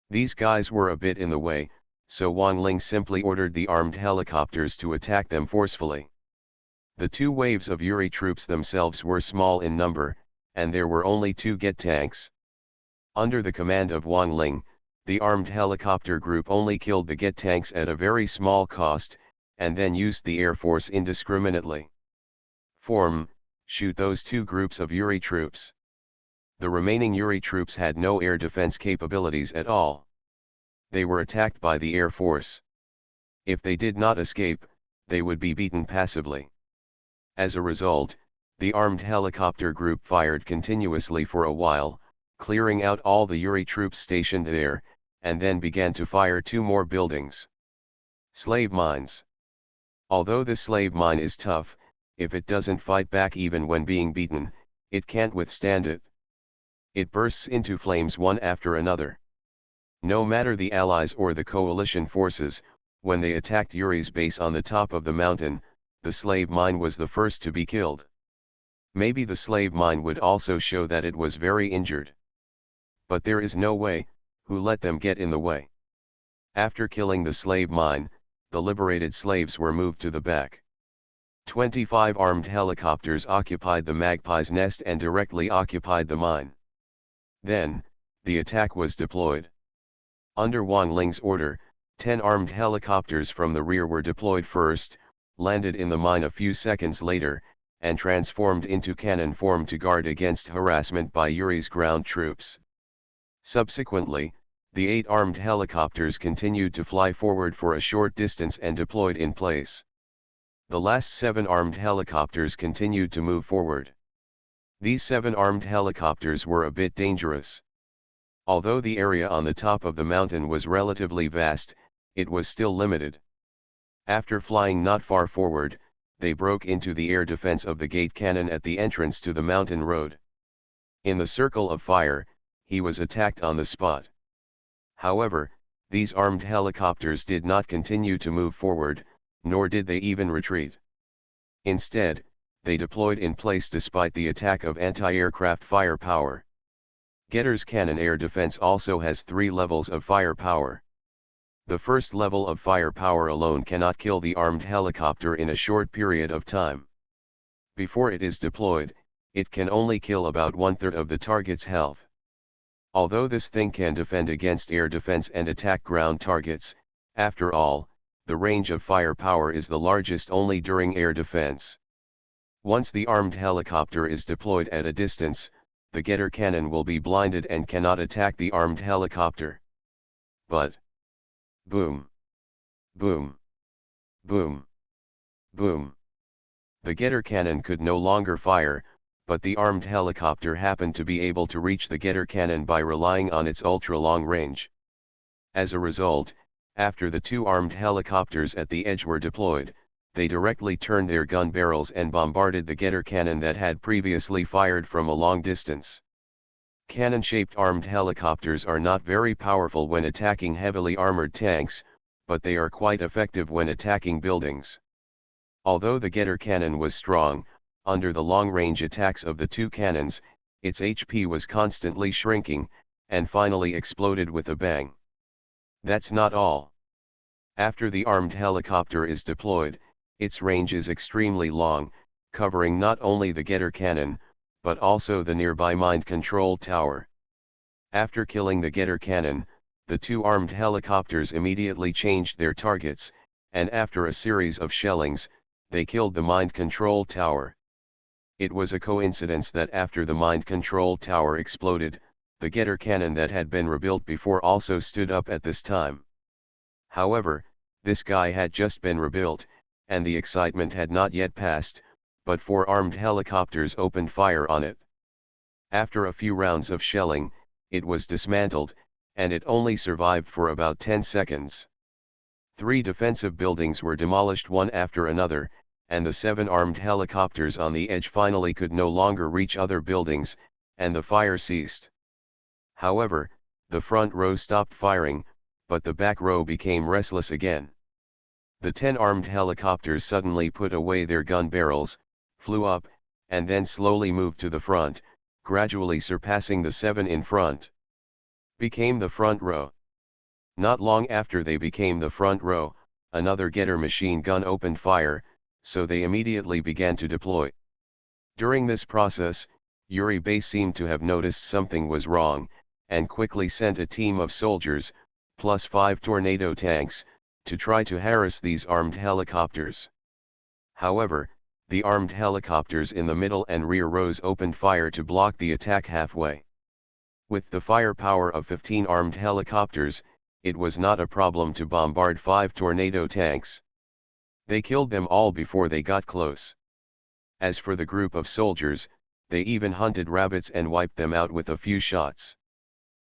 These guys were a bit in the way, so Wang Ling simply ordered the armed helicopters to attack them forcefully. The 2 waves of Yuri troops themselves were small in number, and there were only 2 Get tanks. Under the command of Wang Ling, the armed helicopter group only killed the Get tanks at a very small cost, and then used the Air Force indiscriminately. Shoot those 2 groups of Yuri troops. The remaining Yuri troops had no air defense capabilities at all. They were attacked by the Air Force. If they did not escape, they would be beaten passively. As a result, the armed helicopter group fired continuously for a while, clearing out all the Yuri troops stationed there, and then began to fire 2 more buildings. Slave mines. Although the slave mine is tough, if it doesn't fight back even when being beaten, it can't withstand it. It bursts into flames one after another. No matter the Allies or the coalition forces, when they attacked Yuri's base on the top of the mountain, the slave mine was the first to be killed. Maybe the slave mine would also show that it was very injured. But there is no way, who let them get in the way? After killing the slave mine, the liberated slaves were moved to the back. 25 armed helicopters occupied the Magpie's nest and directly occupied the mine. Then, the attack was deployed. Under Wang Ling's order, 10 armed helicopters from the rear were deployed first, landed in the mine a few seconds later, and transformed into cannon form to guard against harassment by Yuri's ground troops. Subsequently, the 8 armed helicopters continued to fly forward for a short distance and deployed in place. The last 7 armed helicopters continued to move forward. These 7 armed helicopters were a bit dangerous. Although the area on the top of the mountain was relatively vast, it was still limited. After flying not far forward, they broke into the air defense of the gate cannon at the entrance to the mountain road. In the circle of fire, he was attacked on the spot. However, these armed helicopters did not continue to move forward, nor did they even retreat. Instead, they deployed in place despite the attack of anti-aircraft firepower. Getter's cannon air defense also has 3 levels of firepower. The first level of firepower alone cannot kill the armed helicopter in a short period of time. Before it is deployed, it can only kill about 1/3 of the target's health. Although this thing can defend against air defense and attack ground targets, after all, the range of firepower is the largest only during air defense. Once the armed helicopter is deployed at a distance, the Getter cannon will be blinded and cannot attack the armed helicopter. But boom, boom, boom, boom. The Getter cannon could no longer fire, but the armed helicopter happened to be able to reach the Getter cannon by relying on its ultra-long range. As a result, after the 2 armed helicopters at the edge were deployed, they directly turned their gun barrels and bombarded the Getter cannon that had previously fired from a long distance. Cannon-shaped armed helicopters are not very powerful when attacking heavily armored tanks, but they are quite effective when attacking buildings. Although the Getter cannon was strong, under the long-range attacks of the 2 cannons, its HP was constantly shrinking, and finally exploded with a bang. That's not all. After the armed helicopter is deployed, its range is extremely long, covering not only the Getter cannon, but also the nearby mind control tower. After killing the Getter cannon, the 2 armed helicopters immediately changed their targets, and after a series of shellings, they killed the mind control tower. It was a coincidence that after the mind control tower exploded, the Getter cannon that had been rebuilt before also stood up at this time. However, this guy had just been rebuilt, and the excitement had not yet passed, but 4 armed helicopters opened fire on it. After a few rounds of shelling, it was dismantled, and it only survived for about 10 seconds. 3 defensive buildings were demolished one after another, and the 7 armed helicopters on the edge finally could no longer reach other buildings, and the fire ceased. However, the front row stopped firing, but the back row became restless again. The 10 armed helicopters suddenly put away their gun barrels, flew up, and then slowly moved to the front, gradually surpassing the 7 in front. Became the front row. Not long after they became the front row, another Getter machine gun opened fire, so they immediately began to deploy. During this process, Yuri Base seemed to have noticed something was wrong, and quickly sent a team of soldiers, plus 5 tornado tanks, to try to harass these armed helicopters. However, the armed helicopters in the middle and rear rows opened fire to block the attack halfway. With the firepower of 15 armed helicopters, it was not a problem to bombard 5 tornado tanks. They killed them all before they got close. As for the group of soldiers, they even hunted rabbits and wiped them out with a few shots.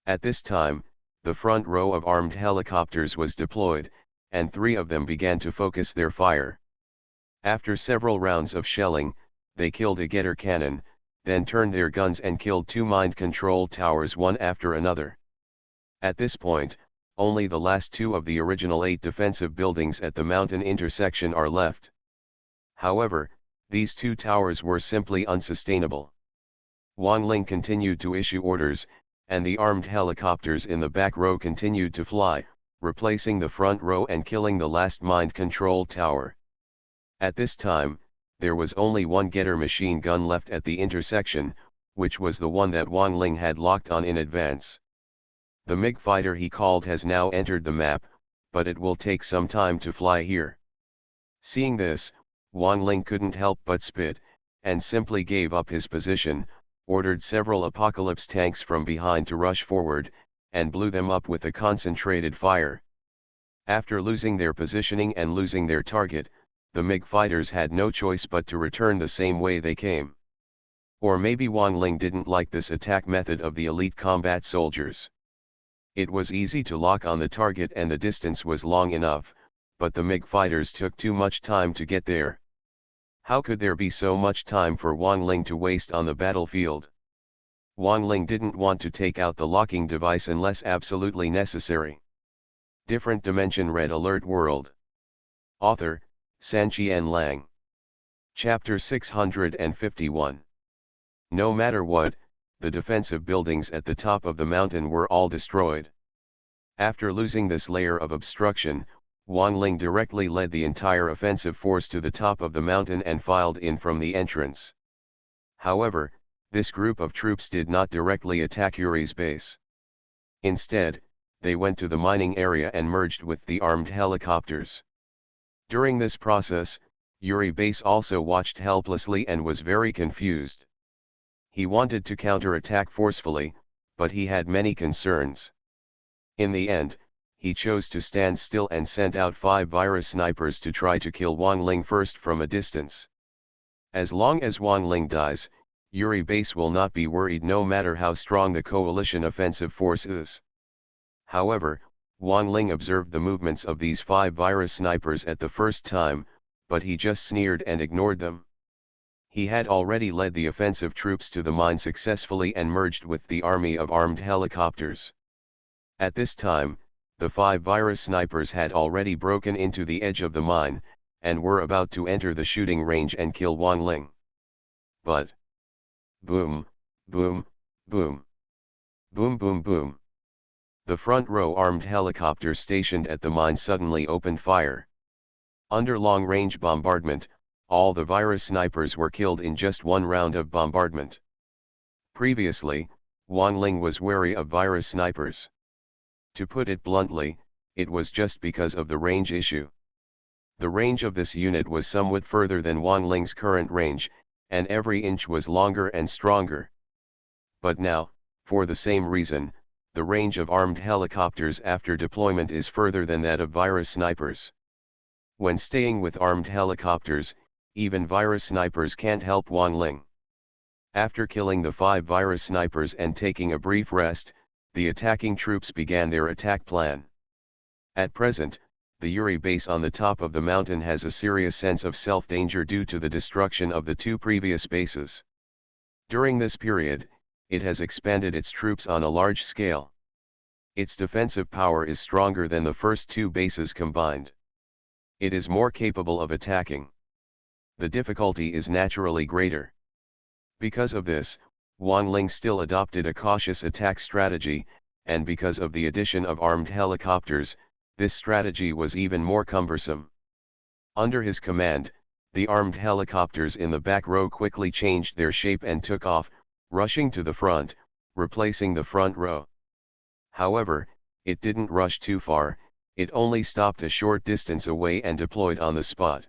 At this time, the front row of armed helicopters was deployed, and 3 of them began to focus their fire. After several rounds of shelling, they killed a Getter cannon, then turned their guns and killed 2 mind control towers one after another. At this point, only the last 2 of the original 8 defensive buildings at the mountain intersection are left. However, these 2 towers were simply unsustainable. Wang Ling continued to issue orders, and the armed helicopters in the back row continued to fly, replacing the front row and killing the last mind control tower. At this time, there was only 1 Getter machine gun left at the intersection, which was the one that Wang Ling had locked on in advance. The MiG fighter he called has now entered the map, but it will take some time to fly here. Seeing this, Wang Ling couldn't help but spit, and simply gave up his position, ordered several Apocalypse tanks from behind to rush forward, and blew them up with a concentrated fire. After losing their positioning and losing their target, the MiG fighters had no choice but to return the same way they came. Or maybe Wang Ling didn't like this attack method of the elite combat soldiers. It was easy to lock on the target and the distance was long enough, but the MiG fighters took too much time to get there. How could there be so much time for Wang Ling to waste on the battlefield? Wang Ling didn't want to take out the locking device unless absolutely necessary. Different Dimension Red Alert World. Author, Sanqian Lang. Chapter 651. No matter what, the defensive buildings at the top of the mountain were all destroyed. After losing this layer of obstruction, Wang Ling directly led the entire offensive force to the top of the mountain and filed in from the entrance. However, this group of troops did not directly attack Yuri's base. Instead, they went to the mining area and merged with the armed helicopters. During this process, Yuri Base also watched helplessly and was very confused. He wanted to counterattack forcefully, but he had many concerns. In the end, he chose to stand still and sent out 5 virus snipers to try to kill Wang Ling first from a distance. As long as Wang Ling dies, Yuri Base will not be worried no matter how strong the coalition offensive force is. However, Wang Ling observed the movements of these 5 virus snipers at the first time, but he just sneered and ignored them. He had already led the offensive troops to the mine successfully and merged with the army of armed helicopters. At this time, the 5 virus snipers had already broken into the edge of the mine, and were about to enter the shooting range and kill Wang Ling. But boom, boom, boom, boom boom boom. The front row armed helicopter stationed at the mine suddenly opened fire. Under long-range bombardment, all the virus snipers were killed in just one round of bombardment. Previously, Wang Ling was wary of virus snipers. To put it bluntly, it was just because of the range issue. The range of this unit was somewhat further than Wang Ling's current range, and every inch was longer and stronger. But now, for the same reason, the range of armed helicopters after deployment is further than that of virus snipers. When staying with armed helicopters, Even virus snipers can't help Wang Ling. After killing the 5 virus snipers and taking a brief rest, the attacking troops began their attack plan. At present, the Yuri base on the top of the mountain has a serious sense of self-danger due to the destruction of the 2 previous bases. During this period, it has expanded its troops on a large scale. Its defensive power is stronger than the first 2 bases combined. It is more capable of attacking. The difficulty is naturally greater. Because of this, Wang Ling still adopted a cautious attack strategy, and because of the addition of armed helicopters, this strategy was even more cumbersome. Under his command, the armed helicopters in the back row quickly changed their shape and took off, rushing to the front, replacing the front row. However, it didn't rush too far, it only stopped a short distance away and deployed on the spot.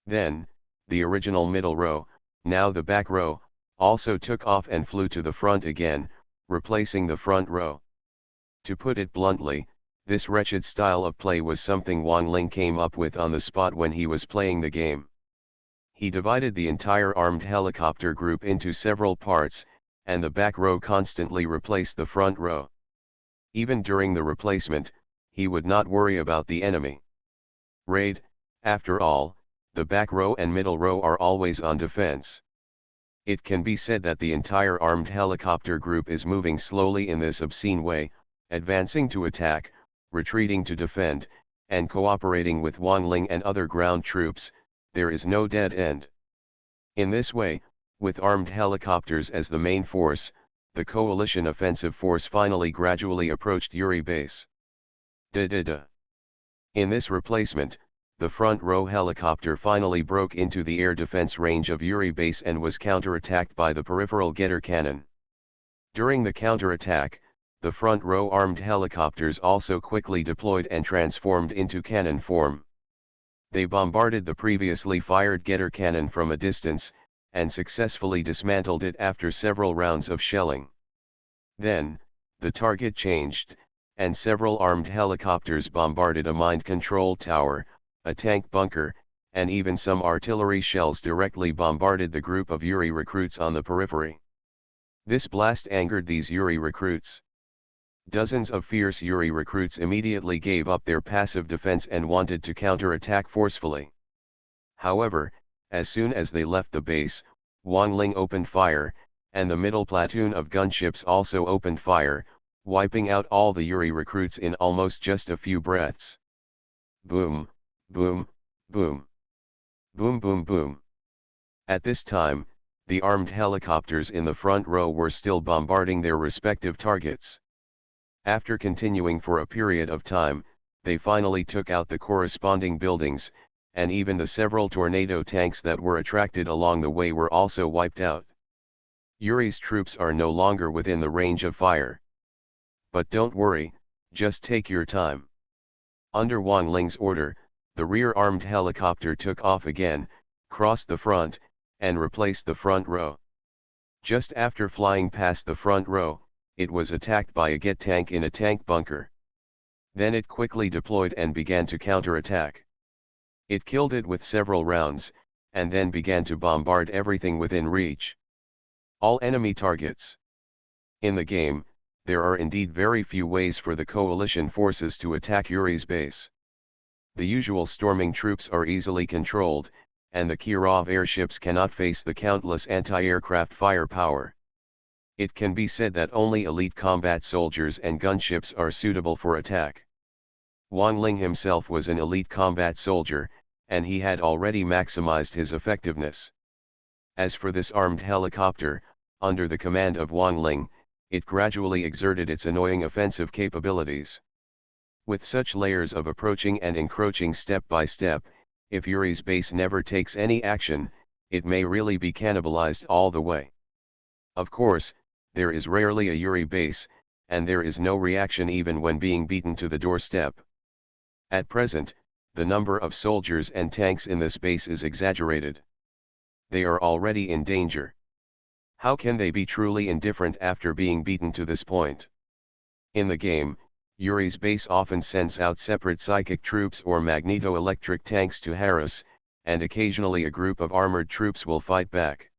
Then, the original middle row, now the back row, also took off and flew to the front again, replacing the front row. To put it bluntly, this wretched style of play was something Wang Ling came up with on the spot when he was playing the game. He divided the entire armed helicopter group into several parts, and the back row constantly replaced the front row. Even during the replacement, he would not worry about the enemy raid. After all, the back row and middle row are always on defense. It can be said that the entire armed helicopter group is moving slowly in this obscene way, advancing to attack, retreating to defend, and cooperating with Wang Ling and other ground troops. There is no dead end. In this way, with armed helicopters as the main force, the coalition offensive force finally gradually approached Yuri base. In this replacement, the front row helicopter finally broke into the air defense range of Yuri base and was counterattacked by the peripheral Getter cannon. During the counterattack, the front row armed helicopters also quickly deployed and transformed into cannon form. They bombarded the previously fired Getter cannon from a distance, and successfully dismantled it after several rounds of shelling. Then, the target changed, and several armed helicopters bombarded a mind control tower, a tank bunker, and even some artillery shells directly bombarded the group of Yuri recruits on the periphery. This blast angered these Yuri recruits. Dozens of fierce Yuri recruits immediately gave up their passive defense and wanted to counterattack forcefully. However, as soon as they left the base, Wang Ling opened fire, and the middle platoon of gunships also opened fire, wiping out all the Yuri recruits in almost just a few breaths. Boom, boom, boom. Boom boom boom. At this time, the armed helicopters in the front row were still bombarding their respective targets. After continuing for a period of time, they finally took out the corresponding buildings, and even the several tornado tanks that were attracted along the way were also wiped out. Yuri's troops are no longer within the range of fire. But don't worry, just take your time. Under Wang Ling's order, the rear armed helicopter took off again, crossed the front, and replaced the front row. Just after flying past the front row, it was attacked by a Get tank in a tank bunker. Then it quickly deployed and began to counterattack. It killed it with several rounds, and then began to bombard everything within reach. All enemy targets. In the game, there are indeed very few ways for the coalition forces to attack Yuri's base. The usual storming troops are easily controlled, and the Kirov airships cannot face the countless anti-aircraft firepower. It can be said that only elite combat soldiers and gunships are suitable for attack. Wang Ling himself was an elite combat soldier, and he had already maximized his effectiveness. As for this armed helicopter, under the command of Wang Ling, it gradually exerted its annoying offensive capabilities. With such layers of approaching and encroaching step by step, if Yuri's base never takes any action, it may really be cannibalized all the way. Of course, there is rarely a Yuri base, and there is no reaction even when being beaten to the doorstep. At present, the number of soldiers and tanks in this base is exaggerated. They are already in danger. How can they be truly indifferent after being beaten to this point? In the game, Yuri's base often sends out separate psychic troops or magneto-electric tanks to harass, and occasionally a group of armored troops will fight back.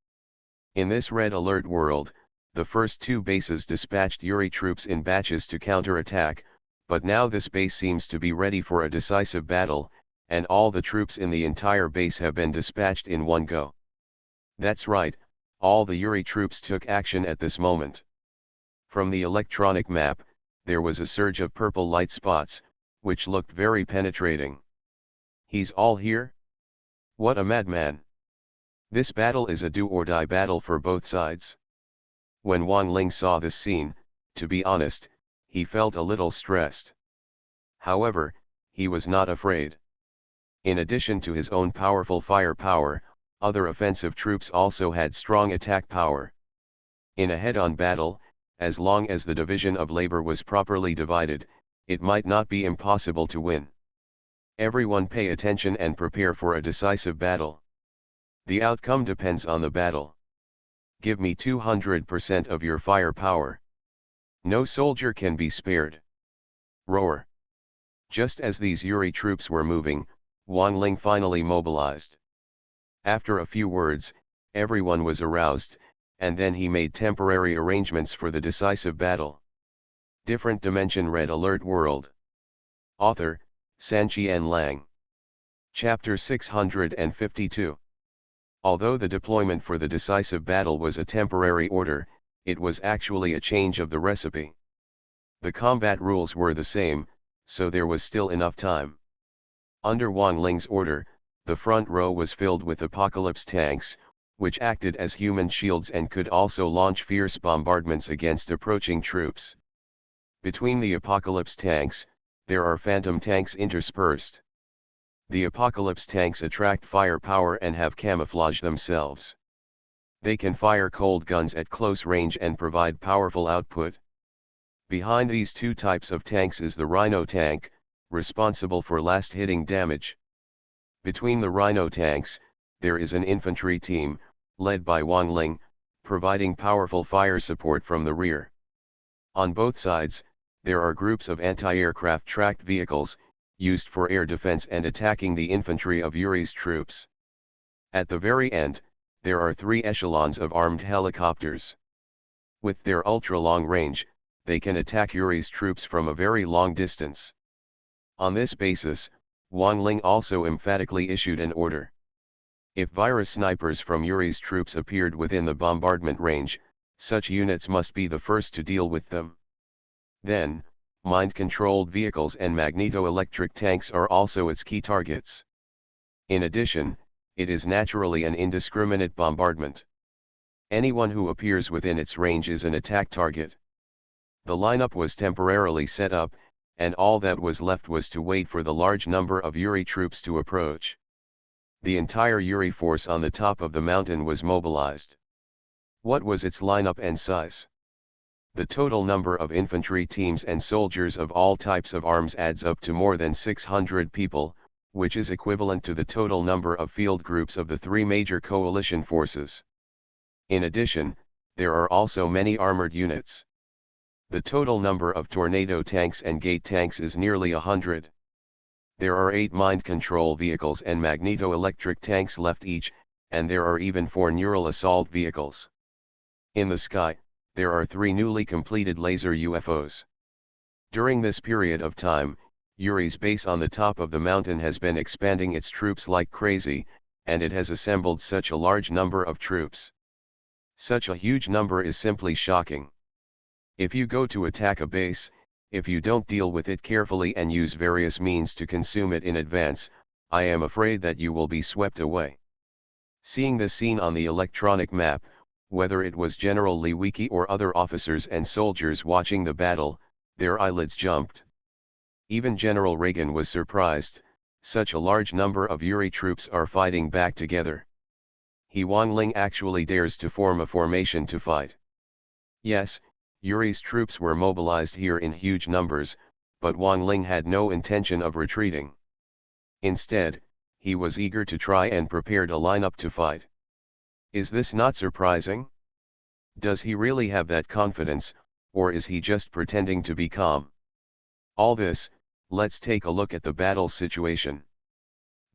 In this red alert world, the first two bases dispatched Yuri troops in batches to counter-attack, but now this base seems to be ready for a decisive battle, and all the troops in the entire base have been dispatched in one go. That's right, all the Yuri troops took action at this moment. From the electronic map, there was a surge of purple light spots, which looked very penetrating. He's all here? What a madman! This battle is a do-or-die battle for both sides. When Wang Ling saw this scene, to be honest, he felt a little stressed. However, he was not afraid. In addition to his own powerful firepower, other offensive troops also had strong attack power. In a head-on battle, as long as the division of labor was properly divided, it might not be impossible to win. Everyone pay attention and prepare for a decisive battle. The outcome depends on the battle. Give me 200% of your firepower. No soldier can be spared. Roar. Just as these Yuri troops were moving, Wang Ling finally mobilized. After a few words, everyone was aroused, and then he made temporary arrangements for the decisive battle. Different Dimension Red Alert World. Author, Sanqian Lang. Chapter 652. Although the deployment for the decisive battle was a temporary order, it was actually a change of the recipe. The combat rules were the same, so there was still enough time. Under Wang Ling's order, the front row was filled with Apocalypse tanks, which acted as human shields and could also launch fierce bombardments against approaching troops. Between the Apocalypse tanks, there are Phantom tanks interspersed. The Apocalypse tanks attract firepower and have camouflaged themselves. They can fire cold guns at close range and provide powerful output. Behind these two types of tanks is the Rhino tank, responsible for last-hitting damage. Between the Rhino tanks, there is an infantry team, led by Wang Ling, providing powerful fire support from the rear. On both sides, there are groups of anti-aircraft tracked vehicles, used for air defense and attacking the infantry of Yuri's troops. At the very end, there are 3 echelons of armed helicopters. With their ultra-long range, they can attack Yuri's troops from a very long distance. On this basis, Wang Ling also emphatically issued an order. If virus snipers from Yuri's troops appeared within the bombardment range, such units must be the first to deal with them. Then, mind-controlled vehicles and magneto-electric tanks are also its key targets. In addition, it is naturally an indiscriminate bombardment. Anyone who appears within its range is an attack target. The lineup was temporarily set up, and all that was left was to wait for the large number of Yuri troops to approach. The entire Yuri force on the top of the mountain was mobilized. What was its lineup and size? The total number of infantry teams and soldiers of all types of arms adds up to more than 600 people, which is equivalent to the total number of field groups of the 3 major coalition forces. In addition, there are also many armored units. The total number of tornado tanks and gate tanks is nearly 100. There are 8 mind control vehicles and magneto-electric tanks left each, and there are even 4 neural assault vehicles. In the sky, there are 3 newly completed laser UFOs. During this period of time, Yuri's base on the top of the mountain has been expanding its troops like crazy, and it has assembled such a large number of troops. Such a huge number is simply shocking. If you go to attack a base, if you don't deal with it carefully and use various means to consume it in advance, I am afraid that you will be swept away. Seeing this scene on the electronic map, whether it was General Liwiki or other officers and soldiers watching the battle, their eyelids jumped. Even General Reagan was surprised, such a large number of Yuri troops are fighting back together. Wang Ling actually dares to form a formation to fight. Yes, Yuri's troops were mobilized here in huge numbers, but Wang Ling had no intention of retreating. Instead, he was eager to try and prepared a lineup to fight. Is this not surprising? Does he really have that confidence, or is he just pretending to be calm? All this, let's take a look at the battle situation.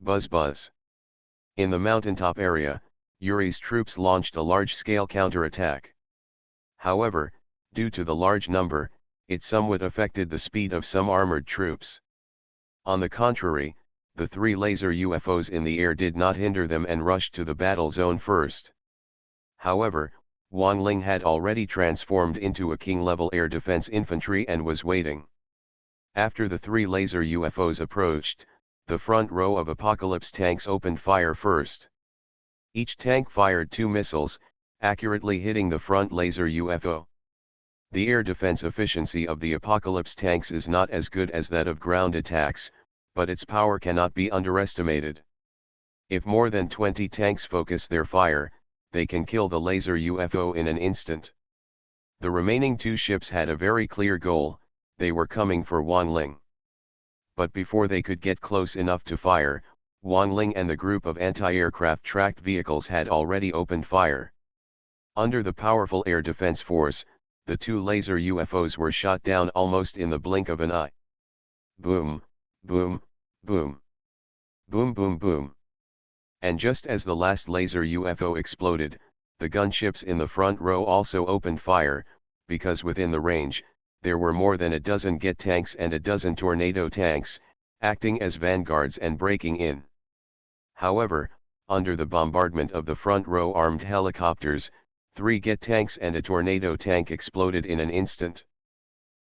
Buzz buzz. In the mountaintop area, Yuri's troops launched a large-scale counterattack. However, due to the large number, it somewhat affected the speed of some armored troops. On the contrary, the 3 laser UFOs in the air did not hinder them and rushed to the battle zone first. However, Wang Ling had already transformed into a king-level air defense infantry and was waiting. After the 3 laser UFOs approached, the front row of Apocalypse tanks opened fire first. Each tank fired 2 missiles, accurately hitting the front laser UFO. The air defense efficiency of the Apocalypse tanks is not as good as that of ground attacks, but its power cannot be underestimated. If more than 20 tanks focus their fire, they can kill the laser UFO in an instant. The remaining 2 ships had a very clear goal: they were coming for Wang Ling. But before they could get close enough to fire, Wang Ling and the group of anti-aircraft tracked vehicles had already opened fire. Under the powerful air defense force, the 2 laser UFOs were shot down almost in the blink of an eye. Boom, boom, boom. Boom boom boom. And just as the last laser UFO exploded, the gunships in the front row also opened fire, because within the range, there were more than a dozen Jet tanks and a dozen Tornado tanks, acting as vanguards and breaking in. However, under the bombardment of the front row armed helicopters, 3 Jet tanks and a Tornado tank exploded in an instant.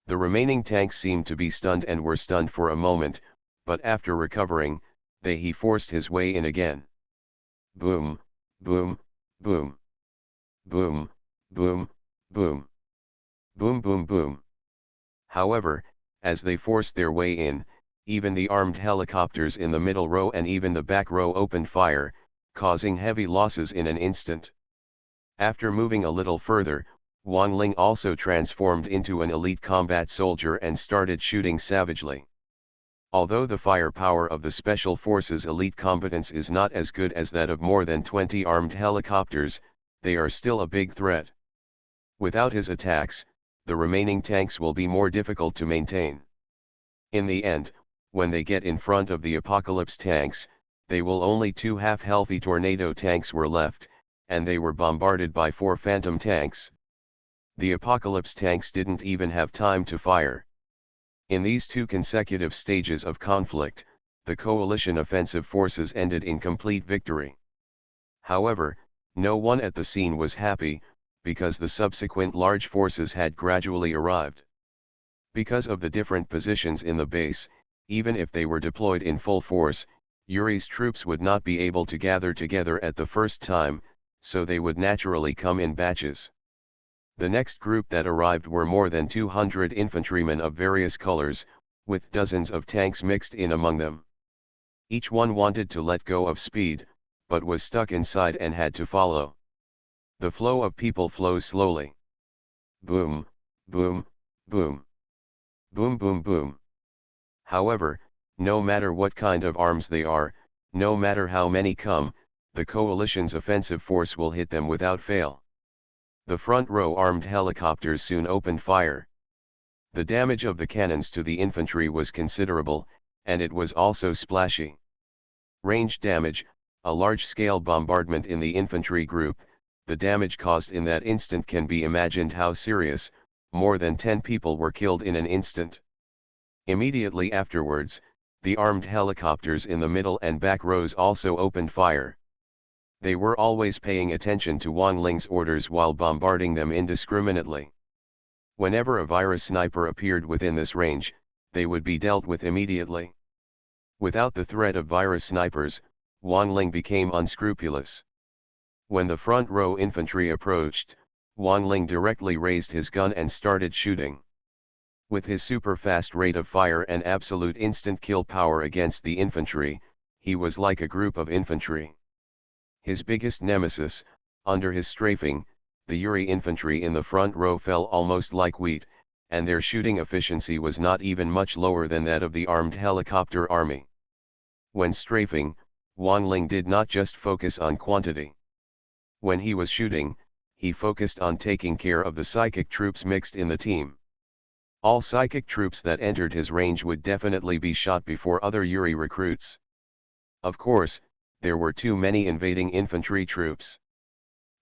The remaining tanks seemed to be stunned and were stunned for a moment, but after recovering, he forced his way in again. Boom, boom, boom. Boom, boom, boom. Boom boom boom. However, as they forced their way in, even the armed helicopters in the middle row and even the back row opened fire, causing heavy losses in an instant. After moving a little further, Wang Ling also transformed into an elite combat soldier and started shooting savagely. Although the firepower of the Special Forces elite combatants is not as good as that of more than 20 armed helicopters, they are still a big threat. Without his attacks, the remaining tanks will be more difficult to maintain. In the end, when they get in front of the Apocalypse tanks, they will only 2 half-healthy Tornado tanks were left, and they were bombarded by 4 Phantom tanks. The Apocalypse tanks didn't even have time to fire. In these 2 consecutive stages of conflict, the coalition offensive forces ended in complete victory. However, no one at the scene was happy, because the subsequent large forces had gradually arrived. Because of the different positions in the base, even if they were deployed in full force, Yuri's troops would not be able to gather together at the first time, so they would naturally come in batches. The next group that arrived were more than 200 infantrymen of various colors, with dozens of tanks mixed in among them. Each one wanted to let go of speed, but was stuck inside and had to follow. The flow of people flows slowly. Boom, boom, boom. Boom boom boom. However, no matter what kind of arms they are, no matter how many come, the coalition's offensive force will hit them without fail. The front row armed helicopters soon opened fire. The damage of the cannons to the infantry was considerable, and it was also splashy. Range damage, a large-scale bombardment in the infantry group, the damage caused in that instant can be imagined how serious. More than 10 people were killed in an instant. Immediately afterwards, the armed helicopters in the middle and back rows also opened fire. They were always paying attention to Wang Ling's orders while bombarding them indiscriminately. Whenever a virus sniper appeared within this range, they would be dealt with immediately. Without the threat of virus snipers, Wang Ling became unscrupulous. When the front row infantry approached, Wang Ling directly raised his gun and started shooting. With his super-fast rate of fire and absolute instant kill power against the infantry, he was like a group of infantry. His biggest nemesis, under his strafing, the Yuri infantry in the front row fell almost like wheat, and their shooting efficiency was not even much lower than that of the armed helicopter army. When strafing, Wang Ling did not just focus on quantity. When he was shooting, he focused on taking care of the psychic troops mixed in the team. All psychic troops that entered his range would definitely be shot before other Yuri recruits. Of course, there were too many invading infantry troops.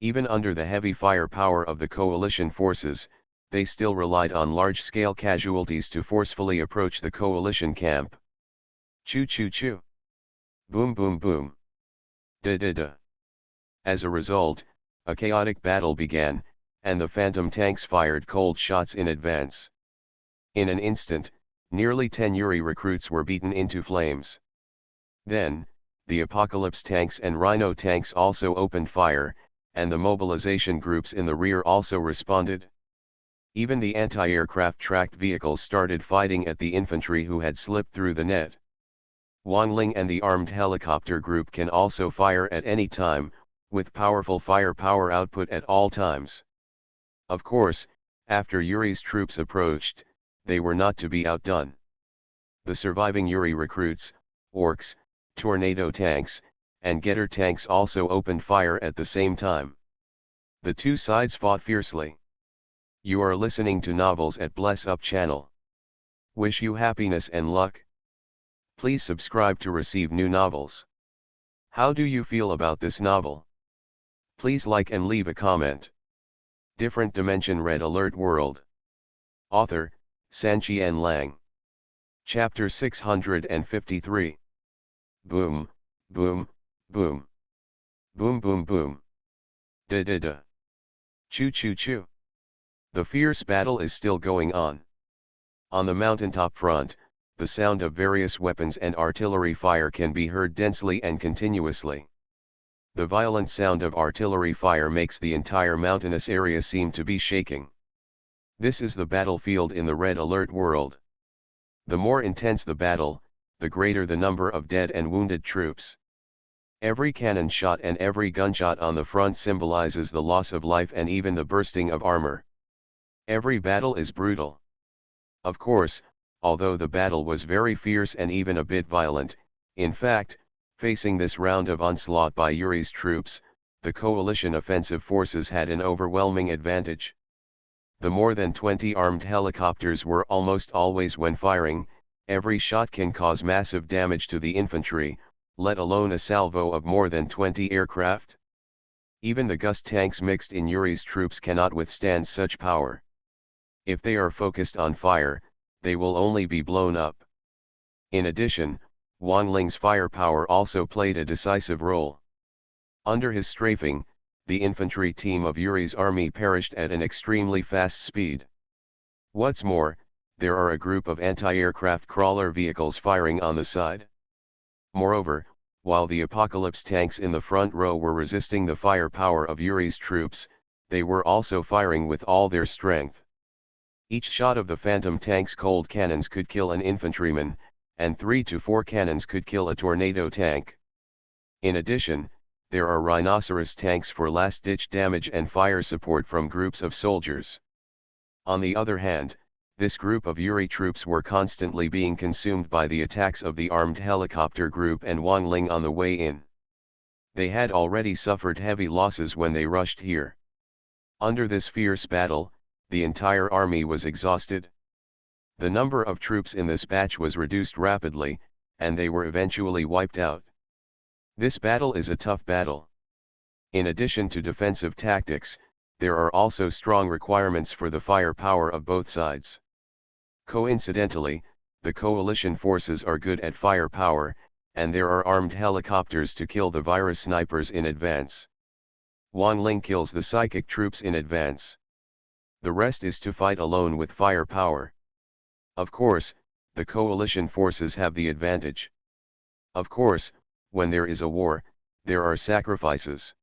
Even under the heavy firepower of the coalition forces, they still relied on large-scale casualties to forcefully approach the coalition camp. Choo choo choo. Boom boom boom. Da da da. As a result, a chaotic battle began, and the Phantom tanks fired cold shots in advance. In an instant, nearly 10 Yuri recruits were beaten into flames. Then, the Apocalypse tanks and Rhino tanks also opened fire, and the mobilization groups in the rear also responded. Even the anti-aircraft tracked vehicles started fighting at the infantry who had slipped through the net. Wang Ling and the armed helicopter group can also fire at any time, with powerful firepower output at all times. Of course, after Yuri's troops approached, they were not to be outdone. The surviving Yuri recruits, Orcs, Tornado tanks, and Getter tanks also opened fire at the same time. The two sides fought fiercely. You are listening to Novels at Bless Up channel. Wish you happiness and luck. Please subscribe to receive new novels. How do you feel about this novel? Please like and leave a comment. Different Dimension Red Alert World. Author, Sanqian Lang. Chapter 653. Boom, boom, boom. Boom boom boom. Da da da. Choo choo choo. The fierce battle is still going on. On the mountaintop front, the sound of various weapons and artillery fire can be heard densely and continuously. The violent sound of artillery fire makes the entire mountainous area seem to be shaking. This is the battlefield in the Red Alert world. The more intense the battle, the greater the number of dead and wounded troops. Every cannon shot and every gunshot on the front symbolizes the loss of life and even the bursting of armor. Every battle is brutal. Of course, although the battle was very fierce and even a bit violent, in fact, facing this round of onslaught by Yuri's troops, the coalition offensive forces had an overwhelming advantage. The more than 20 armed helicopters were almost always when firing. Every shot can cause massive damage to the infantry, let alone a salvo of more than 20 aircraft. Even the Gust tanks mixed in Yuri's troops cannot withstand such power. If they are focused on fire, they will only be blown up. In addition, Wang Ling's firepower also played a decisive role. Under his strafing, the infantry team of Yuri's army perished at an extremely fast speed. What's more, there are a group of anti-aircraft crawler vehicles firing on the side. Moreover, while the Apocalypse tanks in the front row were resisting the firepower of Yuri's troops, they were also firing with all their strength. Each shot of the Phantom tank's cold cannons could kill an infantryman, and 3 to 4 cannons could kill a tornado tank. In addition, there are Rhinoceros tanks for last-ditch damage and fire support from groups of soldiers. On the other hand, this group of Yuri troops were constantly being consumed by the attacks of the armed helicopter group and Wang Ling on the way in. They had already suffered heavy losses when they rushed here. Under this fierce battle, the entire army was exhausted. The number of troops in this batch was reduced rapidly, and they were eventually wiped out. This battle is a tough battle. In addition to defensive tactics, there are also strong requirements for the firepower of both sides. Coincidentally, the coalition forces are good at firepower, and there are armed helicopters to kill the virus snipers in advance. Wang Ling kills the psychic troops in advance. The rest is to fight alone with firepower. Of course, the coalition forces have the advantage. Of course, when there is a war, there are sacrifices.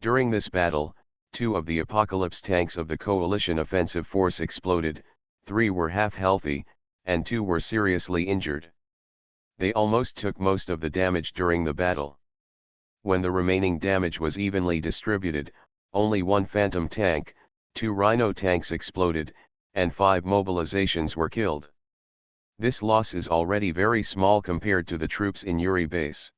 During this battle, 2 of the Apocalypse tanks of the coalition offensive force exploded, 3 were half-healthy, and 2 were seriously injured. They almost took most of the damage during the battle. When the remaining damage was evenly distributed, only 1 Phantom tank, 2 Rhino tanks exploded, and 5 mobilizations were killed. This loss is already very small compared to the troops in Yuri base.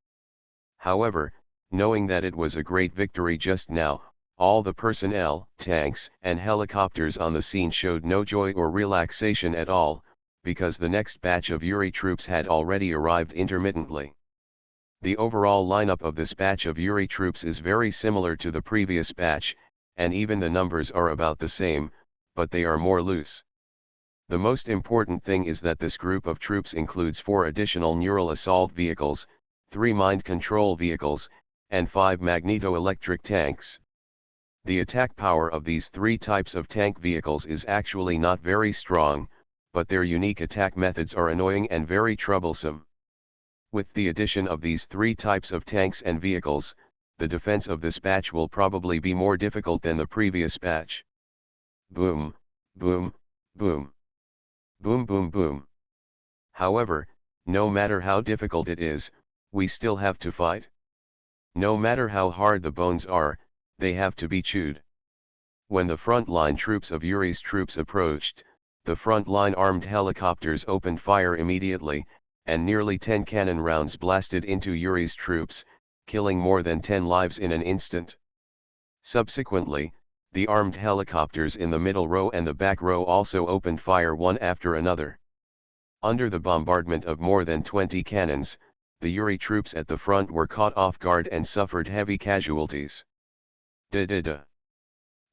However, knowing that it was a great victory just now, all the personnel, tanks, and helicopters on the scene showed no joy or relaxation at all, because the next batch of Yuri troops had already arrived intermittently. The overall lineup of this batch of Yuri troops is very similar to the previous batch, and even the numbers are about the same, but they are more loose. The most important thing is that this group of troops includes 4 additional neural assault vehicles, 3 mind control vehicles, and 5 magneto-electric tanks. The attack power of these 3 types of tank vehicles is actually not very strong, but their unique attack methods are annoying and very troublesome. With the addition of these 3 types of tanks and vehicles, the defense of this batch will probably be more difficult than the previous batch. Boom, boom, boom. Boom boom boom. However, no matter how difficult it is, we still have to fight. No matter how hard the bones are, they have to be chewed. When the front-line troops of Yuri's troops approached, the front-line armed helicopters opened fire immediately, and nearly 10 cannon rounds blasted into Yuri's troops, killing more than 10 lives in an instant. Subsequently, the armed helicopters in the middle row and the back row also opened fire one after another. Under the bombardment of more than 20 cannons, the Yuri troops at the front were caught off guard and suffered heavy casualties. Da-da-da.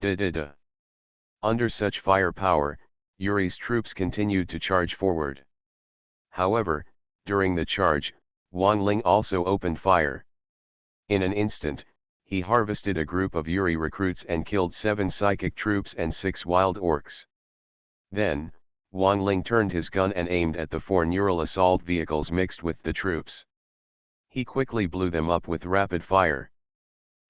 Da-da-da. Under such firepower, Yuri's troops continued to charge forward. However, during the charge, Wang Ling also opened fire. In an instant, he harvested a group of Yuri recruits and killed 7 psychic troops and 6 wild orcs. Then, Wang Ling turned his gun and aimed at the 4 neural assault vehicles mixed with the troops. He quickly blew them up with rapid fire.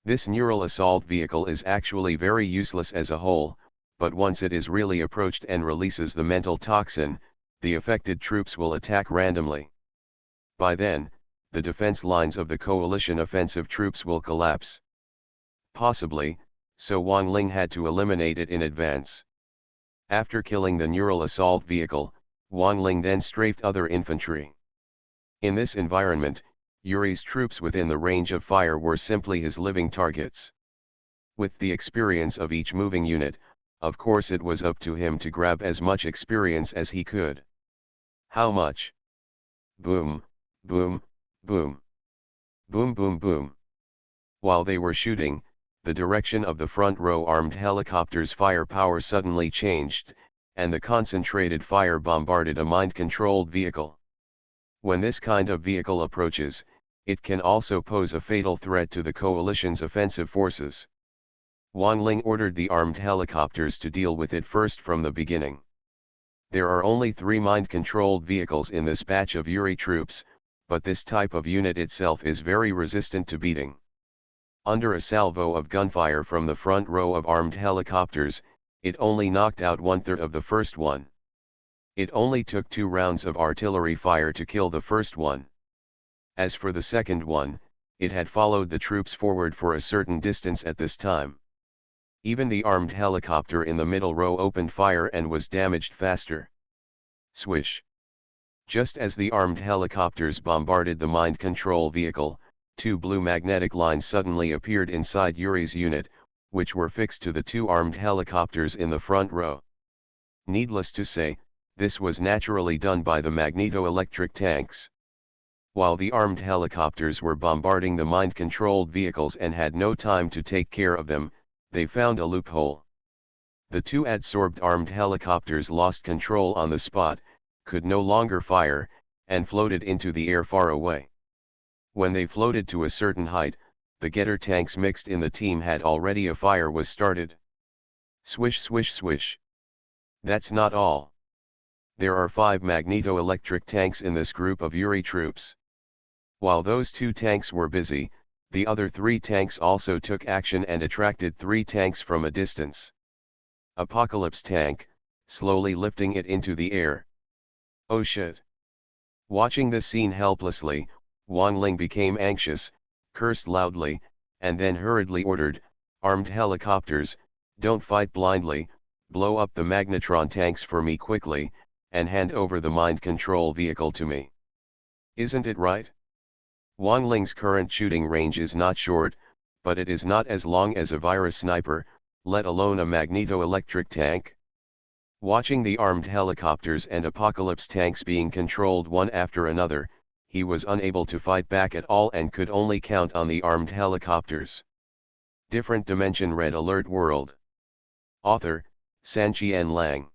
This neural assault vehicle is actually very useless as a whole, but once it is really approached and releases the mental toxin, the affected troops will attack randomly. By then, the defense lines of the coalition offensive troops will collapse. Possibly, so Wang Ling had to eliminate it in advance. After killing the neural assault vehicle, Wang Ling then strafed other infantry. In this environment, Yuri's troops within the range of fire were simply his living targets. With the experience of each moving unit, of course it was up to him to grab as much experience as he could. How much? Boom, boom, boom. Boom boom boom. While they were shooting, the direction of the front row armed helicopters' firepower suddenly changed, and the concentrated fire bombarded a mind-controlled vehicle. When this kind of vehicle approaches, it can also pose a fatal threat to the coalition's offensive forces. Wang Ling ordered the armed helicopters to deal with it first from the beginning. There are only 3 mind-controlled vehicles in this batch of Yuri troops, but this type of unit itself is very resistant to beating. Under a salvo of gunfire from the front row of armed helicopters, it only knocked out 1/3 of the first one. It only took 2 rounds of artillery fire to kill the first one. As for the second one, it had followed the troops forward for a certain distance at this time. Even the armed helicopter in the middle row opened fire and was damaged faster. Swish. Just as the armed helicopters bombarded the mind control vehicle, 2 blue magnetic lines suddenly appeared inside Yuri's unit, which were fixed to the 2 armed helicopters in the front row. Needless to say, this was naturally done by the magneto-electric tanks. While the armed helicopters were bombarding the mind-controlled vehicles and had no time to take care of them, they found a loophole. The 2 adsorbed armed helicopters lost control on the spot, could no longer fire, and floated into the air far away. When they floated to a certain height, the getter tanks mixed in the team had already a fire was started. Swish swish swish. That's not all. There are 5 magneto-electric tanks in this group of Yuri troops. While those 2 tanks were busy, the other 3 tanks also took action and attracted 3 tanks from a distance. Apocalypse tank, slowly lifting it into the air. Oh shit. Watching this scene helplessly, Wang Ling became anxious, cursed loudly, and then hurriedly ordered, "Armed helicopters, don't fight blindly, blow up the magnetron tanks for me quickly, and hand over the mind control vehicle to me." Isn't it right? Wang Ling's current shooting range is not short, but it is not as long as a virus sniper, let alone a magneto-electric tank. Watching the armed helicopters and apocalypse tanks being controlled one after another, he was unable to fight back at all and could only count on the armed helicopters. Different Dimension Red Alert World. Author, Sanqian Lang.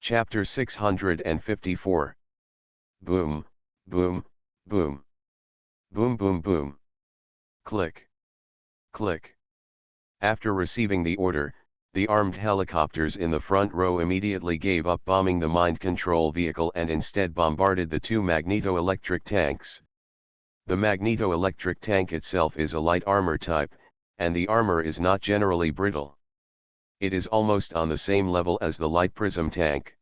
Chapter 654. Boom, boom, boom. Boom boom boom. Click. Click. After receiving the order, the armed helicopters in the front row immediately gave up bombing the mind control vehicle and instead bombarded the two magneto-electric tanks. The magneto-electric tank itself is a light armor type, and the armor is not generally brittle. It is almost on the same level as the light prism tank.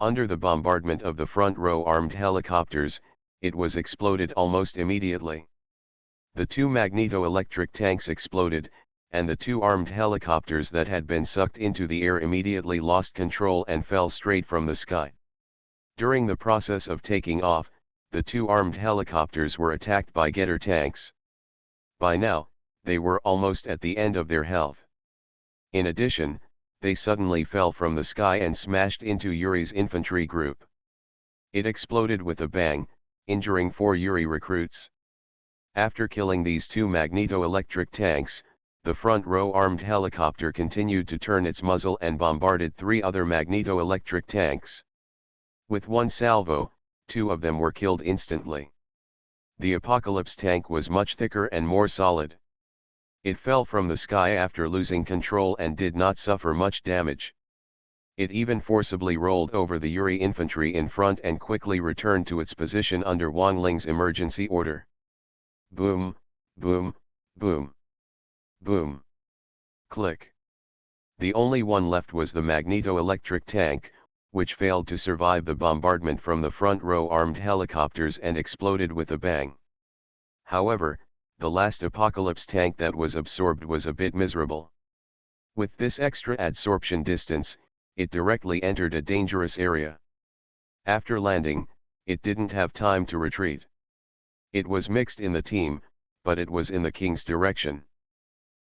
Under the bombardment of the front row armed helicopters, it was exploded almost immediately. The two magneto-electric tanks exploded, and the two armed helicopters that had been sucked into the air immediately lost control and fell straight from the sky. During the process of taking off, the two armed helicopters were attacked by getter tanks. By now, they were almost at the end of their health. In addition, they suddenly fell from the sky and smashed into Yuri's infantry group. It exploded with a bang, injuring 4 Yuri recruits. After killing these two magneto-electric tanks, the front row armed helicopter continued to turn its muzzle and bombarded 3 other magneto-electric tanks. With one salvo, 2 of them were killed instantly. The Apocalypse tank was much thicker and more solid. It fell from the sky after losing control and did not suffer much damage. It even forcibly rolled over the Yuri infantry in front and quickly returned to its position under Wang Ling's emergency order. Boom, boom, boom. Boom. Click. The only one left was the magneto-electric tank, which failed to survive the bombardment from the front row armed helicopters and exploded with a bang. However, the last Apocalypse tank that was absorbed was a bit miserable. With this extra adsorption distance, it directly entered a dangerous area. After landing, it didn't have time to retreat. It was mixed in the team, but it was in the king's direction.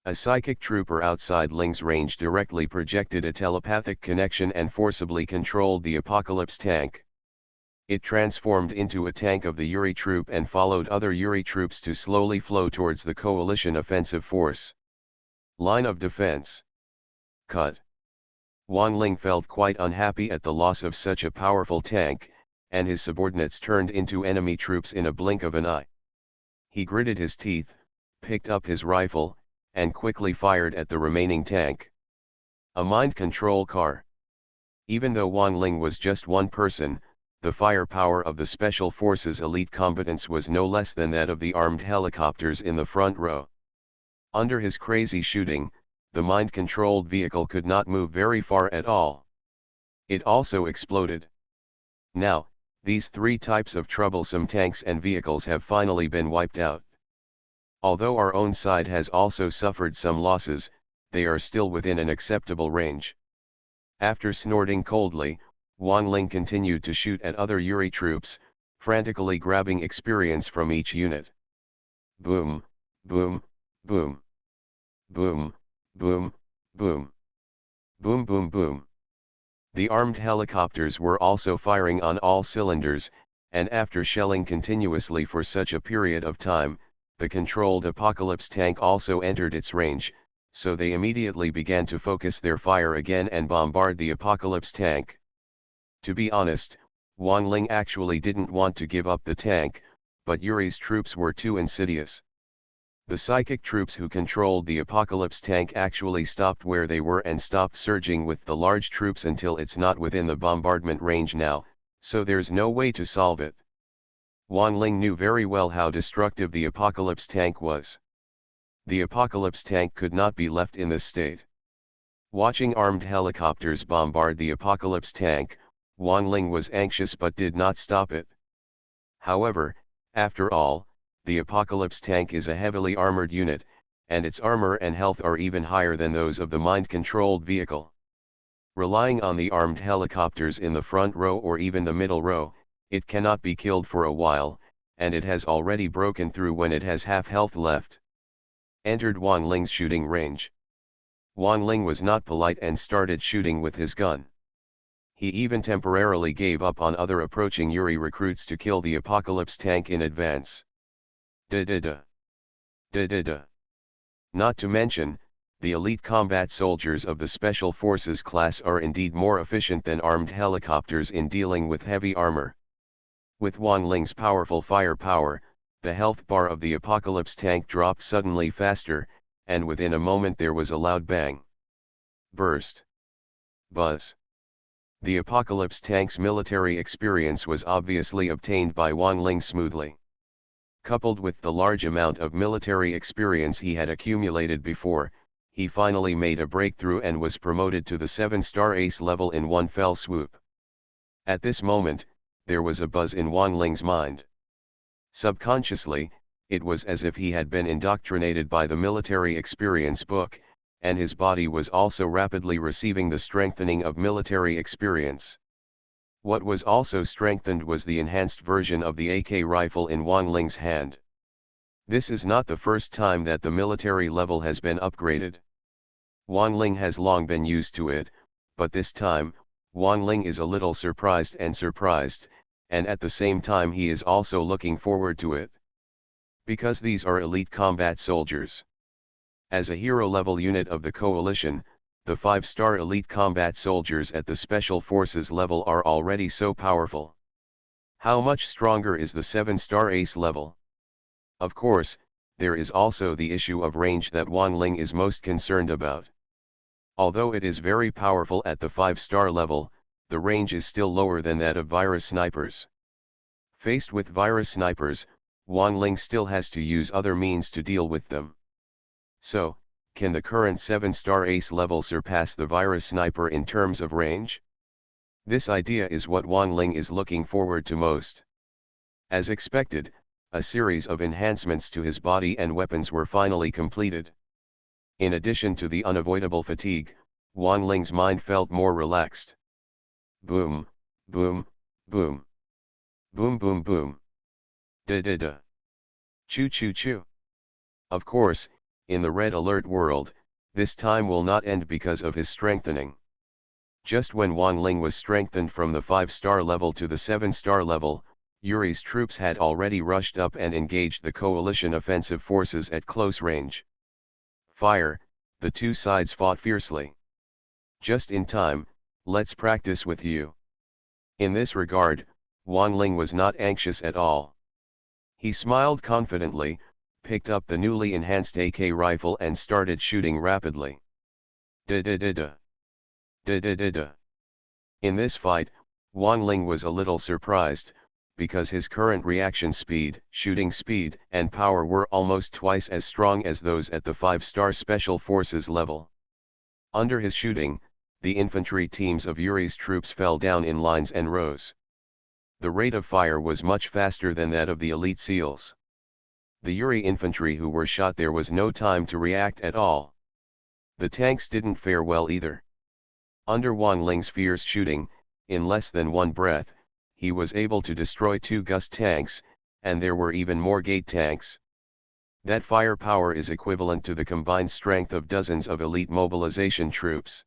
A psychic trooper outside Ling's range directly projected a telepathic connection and forcibly controlled the Apocalypse tank. It transformed into a tank of the Yuri troop and followed other Yuri troops to slowly flow towards the coalition offensive force. Line of defense. Cut. Wang Ling felt quite unhappy at the loss of such a powerful tank, and his subordinates turned into enemy troops in a blink of an eye. He gritted his teeth, picked up his rifle, and quickly fired at the remaining tank. A mind control car. Even though Wang Ling was just one person, the firepower of the Special Forces elite combatants was no less than that of the armed helicopters in the front row. Under his crazy shooting, the mind-controlled vehicle could not move very far at all. It also exploded. Now, these 3 types of troublesome tanks and vehicles have finally been wiped out. Although our own side has also suffered some losses, they are still within an acceptable range. After snorting coldly, Wang Ling continued to shoot at other Yuri troops, frantically grabbing experience from each unit. Boom, boom, boom. Boom, boom, boom. Boom boom boom. The armed helicopters were also firing on all cylinders, and after shelling continuously for such a period of time, the controlled Apocalypse tank also entered its range, so they immediately began to focus their fire again and bombard the Apocalypse tank. To be honest, Wang Ling actually didn't want to give up the tank, but Yuri's troops were too insidious. The psychic troops who controlled the Apocalypse tank actually stopped where they were and stopped surging with the large troops until it's not within the bombardment range now, so there's no way to solve it. Wang Ling knew very well how destructive the Apocalypse tank was. The Apocalypse tank could not be left in this state. Watching armed helicopters bombard the Apocalypse tank, Wang Ling was anxious but did not stop it. However, after all, the Apocalypse tank is a heavily armored unit, and its armor and health are even higher than those of the mind-controlled vehicle. Relying on the armed helicopters in the front row or even the middle row, it cannot be killed for a while, and it has already broken through when it has half health left. Entered Wang Ling's shooting range. Wang Ling was not polite and started shooting with his gun. He even temporarily gave up on other approaching Yuri recruits to kill the Apocalypse tank in advance. Da-da-da. Da-da-da. Not to mention, the elite combat soldiers of the Special Forces class are indeed more efficient than armed helicopters in dealing with heavy armor. With Wang Ling's powerful firepower, the health bar of the Apocalypse tank dropped suddenly faster, and within a moment there was a loud bang. Burst. Buzz. The Apocalypse tank's military experience was obviously obtained by Wang Ling smoothly. Coupled with the large amount of military experience he had accumulated before, he finally made a breakthrough and was promoted to the 7-star ace level in one fell swoop. At this moment, there was a buzz in Wang Ling's mind. Subconsciously, it was as if he had been indoctrinated by the military experience book, and his body was also rapidly receiving the strengthening of military experience. What was also strengthened was the enhanced version of the AK rifle in Wang Ling's hand. This is not the first time that the military level has been upgraded. Wang Ling has long been used to it, but this time, Wang Ling is a little surprised, and at the same time he is also looking forward to it. Because these are elite combat soldiers. As a hero-level unit of the coalition, the 5-star elite combat soldiers at the Special Forces level are already so powerful. How much stronger is the 7-star ace level? Of course, there is also the issue of range that Wang Ling is most concerned about. Although it is very powerful at the 5-star level, the range is still lower than that of virus snipers. Faced with virus snipers, Wang Ling still has to use other means to deal with them. So, can the current 7-star ace level surpass the virus sniper in terms of range? This idea is what Wang Ling is looking forward to most. As expected, a series of enhancements to his body and weapons were finally completed. In addition to the unavoidable fatigue, Wang Ling's mind felt more relaxed. Boom, boom, boom. Boom boom boom. Da-da-da. Choo-choo-choo. Of course, in the red alert world, this time will not end because of his strengthening. Just when Wang Ling was strengthened from the 5-star level to the 7-star level, Yuri's troops had already rushed up and engaged the coalition offensive forces at close range. Fire, the two sides fought fiercely. Just in time, let's practice with you. In this regard, Wang Ling was not anxious at all. He smiled confidently, picked up the newly enhanced AK rifle and started shooting rapidly. Da-da-da-da. Da-da-da-da. In this fight, Wang Ling was a little surprised, because his current reaction speed, shooting speed, and power were almost twice as strong as those at the 5-star Special Forces level. Under his shooting, the infantry teams of Yuri's troops fell down in lines and rows. The rate of fire was much faster than that of the elite SEALs. The Yuri infantry who were shot, there was no time to react at all. The tanks didn't fare well either. Under Wang Ling's fierce shooting, in less than one breath, he was able to destroy 2 Gust tanks, and there were even more Gate tanks. That firepower is equivalent to the combined strength of dozens of elite mobilization troops.